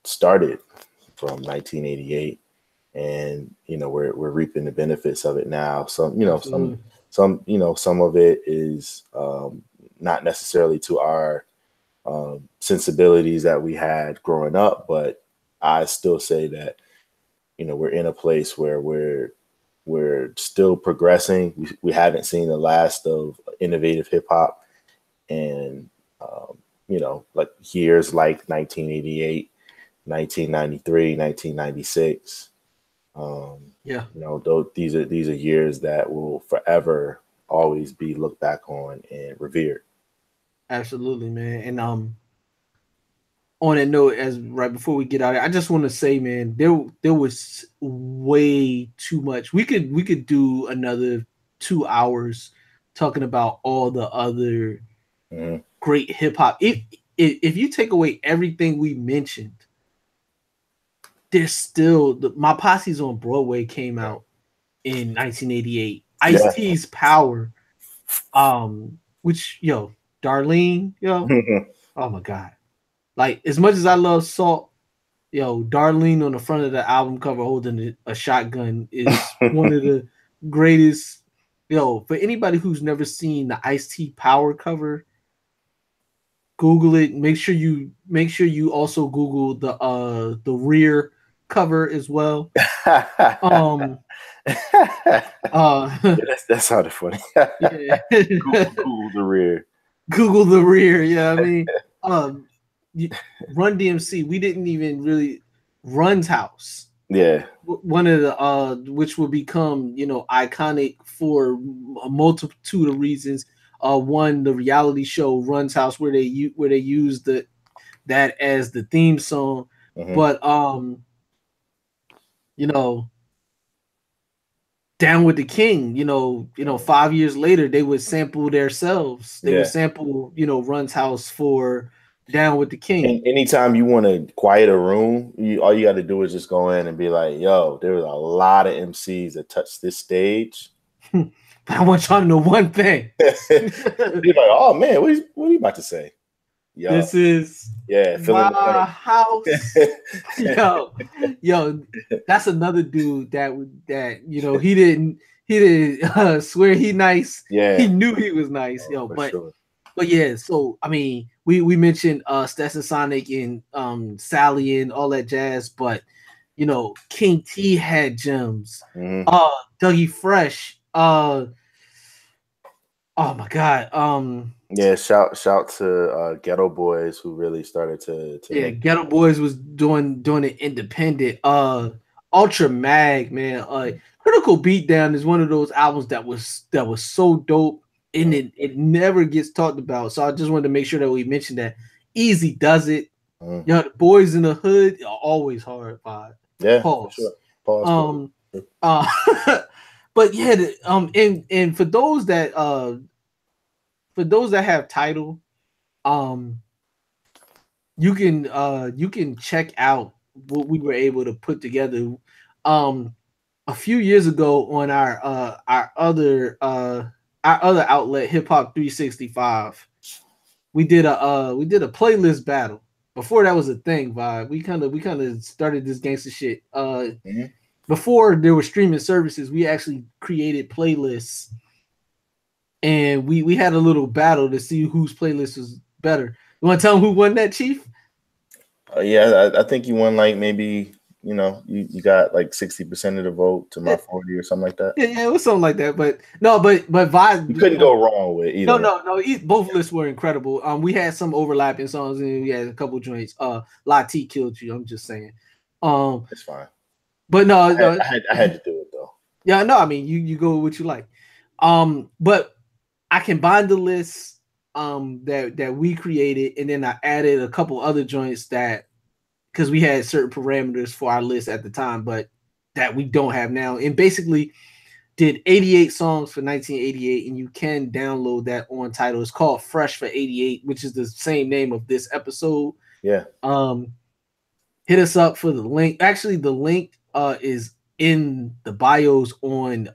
started from 1988, and we're reaping the benefits of it now. Some some of it is not necessarily to our sensibilities that we had growing up, but I still say that we're in a place where we're still progressing. We haven't seen the last of innovative hip hop, and like years like 1988, 1993, 1996. These are years that will forever always be looked back on and revered.
Absolutely, man. And on that note, as right before we get out, I just want to say, man, there was way too much. We could do another 2 hours talking about all the other great hip hop. If you take away everything we mentioned, there's still My Posse's on Broadway came out in 1988. Ice-T's Power, which Darlene, oh my God. Like, as much as I love Salt, Darlene on the front of the album cover holding a shotgun is one of the greatest. For anybody who's never seen the Ice-T Power cover, Google it. Make sure you also Google the rear cover as well.
That sounded funny.
Yeah.
Google the rear.
Google the rear. Yeah, I mean, Run-DMC. We didn't even really Run's House.
Yeah,
one of the which will become iconic for a multitude of reasons. One, the reality show Run's House, where they used that as the theme song. But Down with the King, 5 years later they would sample themselves. They would sample Run's House for Down with the King.
And anytime you want to quiet a room, all you got to do is just go in and be like, yo, there was a lot of MCs that touched this stage.
But I want y'all to know one thing.
You're like, oh man, what are you about to say?
Yo, this is my house. yo, that's another dude that he didn't swear he nice.
Yeah,
he knew he was nice. But yeah, so I mean, we mentioned Stetson Sonic and Sally and all that jazz, but King T had gems. Dougie Fresh. Oh my God.
Yeah, shout to Ghetto Boys, who really started to
Ghetto Boys was doing it independent. Ultra Mag, man. Critical Beatdown is one of those albums that was so dope, and it never gets talked about. So I just wanted to make sure that we mentioned that. Easy Does It. The Boys in the Hood are always hard vibe.
Yeah,
pause.
Sure. Pause.
But yeah, and for those that have Tidal, you can check out what we were able to put together. A few years ago on our other outlet, Hip Hop 365, we did a playlist battle. Before that was a thing, Vibe. We kind of started this gangster shit. Before there were streaming services, we actually created playlists and we had a little battle to see whose playlist was better. You want to tell them who won that, Chief?
Yeah, I think you won like maybe, you got like 60% of the vote to my 40 or something like that.
Yeah, it was something like that. But no, but Vad,
you couldn't go wrong with either.
No. Both lists were incredible. We had some overlapping songs and we had a couple joints. La T Killed You. I'm just saying.
It's fine.
But no,
I had to do it though.
Yeah, no, I mean you go with what you like. But I combined the list that we created, and then I added a couple other joints that, because we had certain parameters for our list at the time, but that we don't have now. And basically did 88 songs for 1988, and you can download that on Tidal. It's called Fresh for 88, which is the same name of this episode.
Yeah.
Hit us up for the link. Actually, the link is in the bios on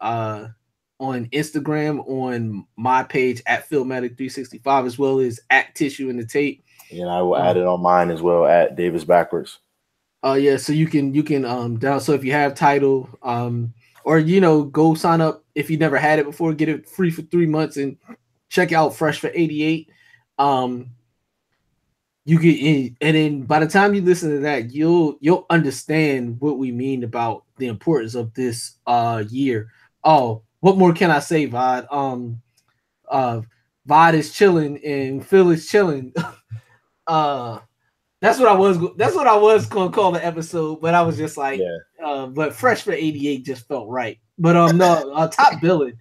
Instagram, on my page at Philmatic365, as well as at Tissue in the Tape.
And I will add it on mine as well at Davis Backwards.
Yeah, so you can down. So if you have Tidal, or go sign up if you never had it before, get it free for 3 months and check out Fresh for 88. You get in, and then by the time you listen to that, you'll understand what we mean about the importance of this year. Oh, what more can I say, Vad? Vad is chilling and Phil is chilling. That's what I was gonna call the episode, but I was just like, but Fresh for 88 just felt right. But no, Top Billing,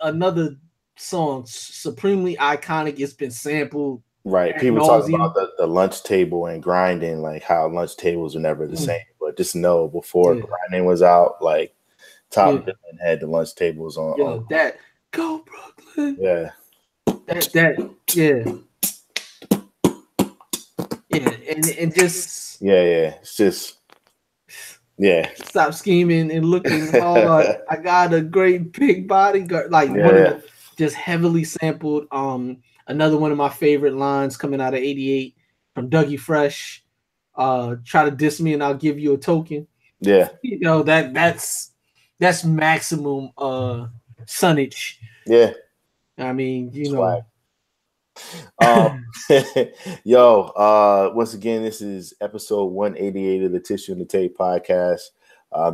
another song supremely iconic. It's been sampled.
Right. People talk about the lunch table and grinding, like how lunch tables are never the same. But just know, before grinding was out, like Top Billing had the lunch tables on.
That Go Brooklyn.
Yeah.
Yeah, and just
it's just
stop scheming and looking hard. I got a great big bodyguard, like one of the, just heavily sampled. Another one of my favorite lines coming out of 88 from Dougie Fresh. Try to diss me and I'll give you a token.
Yeah,
that's maximum sonnage.
Yeah,
I mean,
once again, this is episode 188 of the Tissue and the Tape podcast.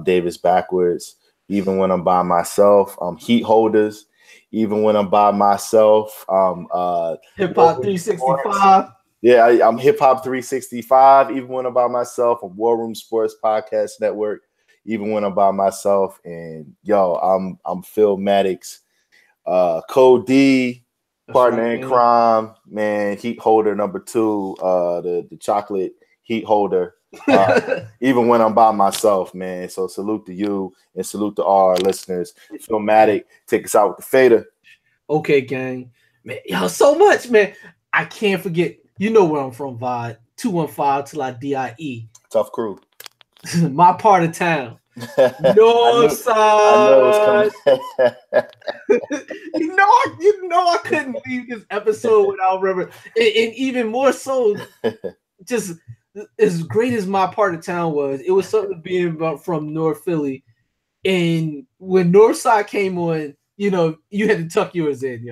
Davis Backwards. Even when I'm by myself, HeatHolderz. Even when I'm by myself,
Hip Hop 365.
Yeah, I'm Hip Hop 365. Even when I'm by myself, I'm War Room Sports Podcast Network. Even when I'm by myself, and I'm Phil Maddox, Code D, partner in crime, man. Heat holder number 2, the chocolate heat holder. Even when I'm by myself, man. So salute to you and salute to all our listeners. Philmatic, take us out with the fader.
Okay, gang. Man, so much, man. I can't forget. You know where I'm from, Vad. 215 till I die.
Tough crew.
My part of town. North side. I couldn't leave this episode without remembering. And even more so, just as great as my part of town was, it was something being from North Philly. And when Northside came on, you had to tuck yours in,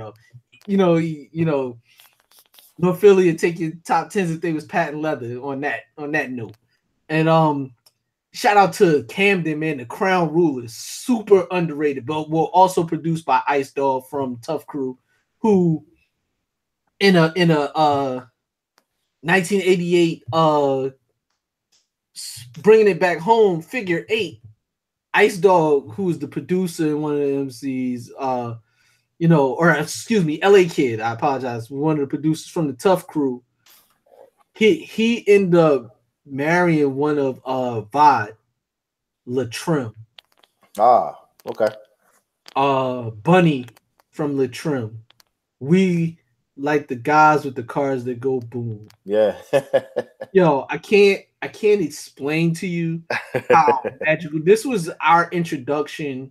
North Philly would take your top 10s if they was patent leather on that note. And shout out to Camden, man, the Crown Rulers, super underrated, but were also produced by Ice Dog from Tough Crew, who in a 1988 bringing it back home, Figure 8, Ice Dog, who was the producer and one of the MCs, LA Kid, I apologize, one of the producers from the Tough Crew, he ended up marrying one of Vad, Latrim.
Ah, okay.
Bunny from Latrim. We like the guys with the cars that go boom.
Yeah.
I can't explain to you how magical this was. Our introduction.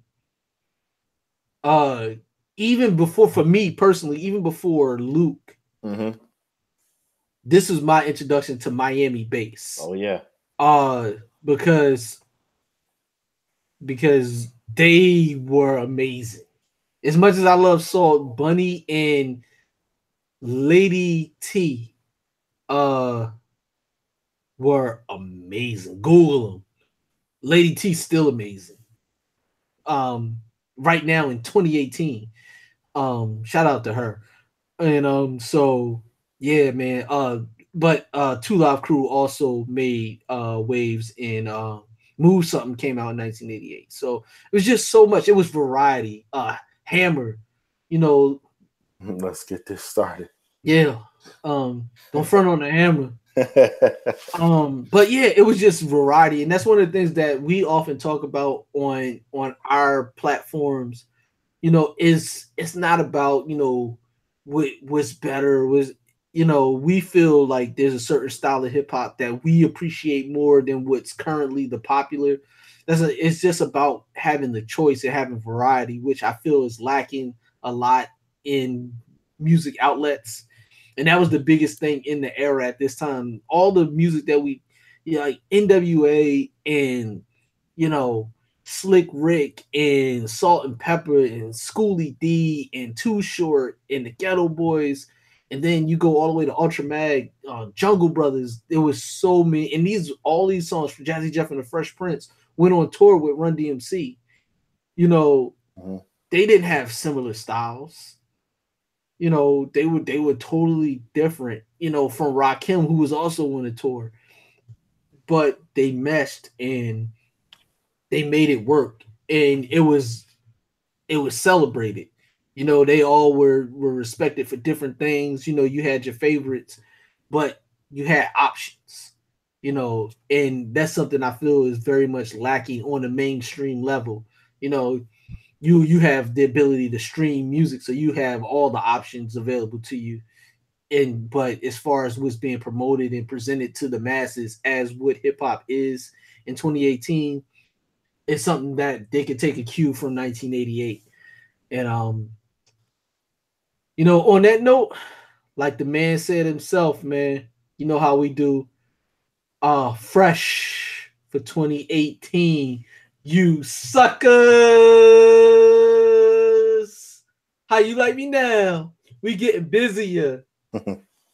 Even before, for me personally, even before Luke.
Mm-hmm.
This was my introduction to Miami bass.
Oh yeah.
Because they were amazing. As much as I love Salt, Bunny and Lady T were amazing. Google them. Lady T still amazing. Right now in 2018. Shout out to her. And so yeah, man. But Two Live Crew also made waves in Move Something came out in 1988. So it was just so much. It was variety. Hammer, you know.
Let's get this started.
Yeah. Don't front on the Hammer. But yeah, it was just variety, and that's one of the things that we often talk about on our platforms. It's not about what's better. We feel like there's a certain style of hip hop that we appreciate more than what's currently the popular. It's just about having the choice and having variety, which I feel is lacking a lot in music outlets. And that was the biggest thing in the era at this time. All the music that like NWA and, Slick Rick and Salt and Pepper and Schoolie D and Too Short and the Ghetto Boys. And then you go all the way to Ultra Mag, Jungle Brothers. There was so many. And all these songs from Jazzy Jeff and the Fresh Prince went on tour with Run-DMC. They didn't have similar styles. They were totally different, from Rakim, who was also on the tour. But they meshed and they made it work. And it was celebrated. They all were respected for different things. You had your favorites, but you had options, and that's something I feel is very much lacking on the mainstream level. You have the ability to stream music, so you have all the options available to you. But as far as what's being promoted and presented to the masses as what hip hop is in 2018, it's something that they could take a cue from 1988. And on that note, like the man said himself, man, you know how we do. Fresh for 2018. You suckers! How you like me now? We getting busier.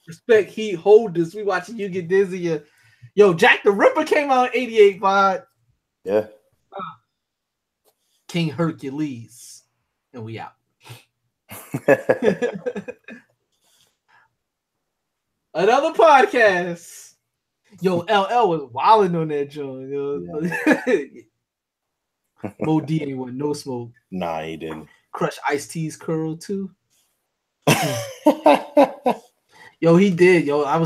Respect HeatHolderz. We watching you get busier. Yo, Jack the Ripper came out in 88, Vad.
Yeah.
King Hercules. And we out. Another podcast. Yo, LL was wilding on that joint. Yeah. Mo D ain't want no smoke.
Nah, he didn't.
Crush Ice-T's curl too. Yo, he did. Yo, I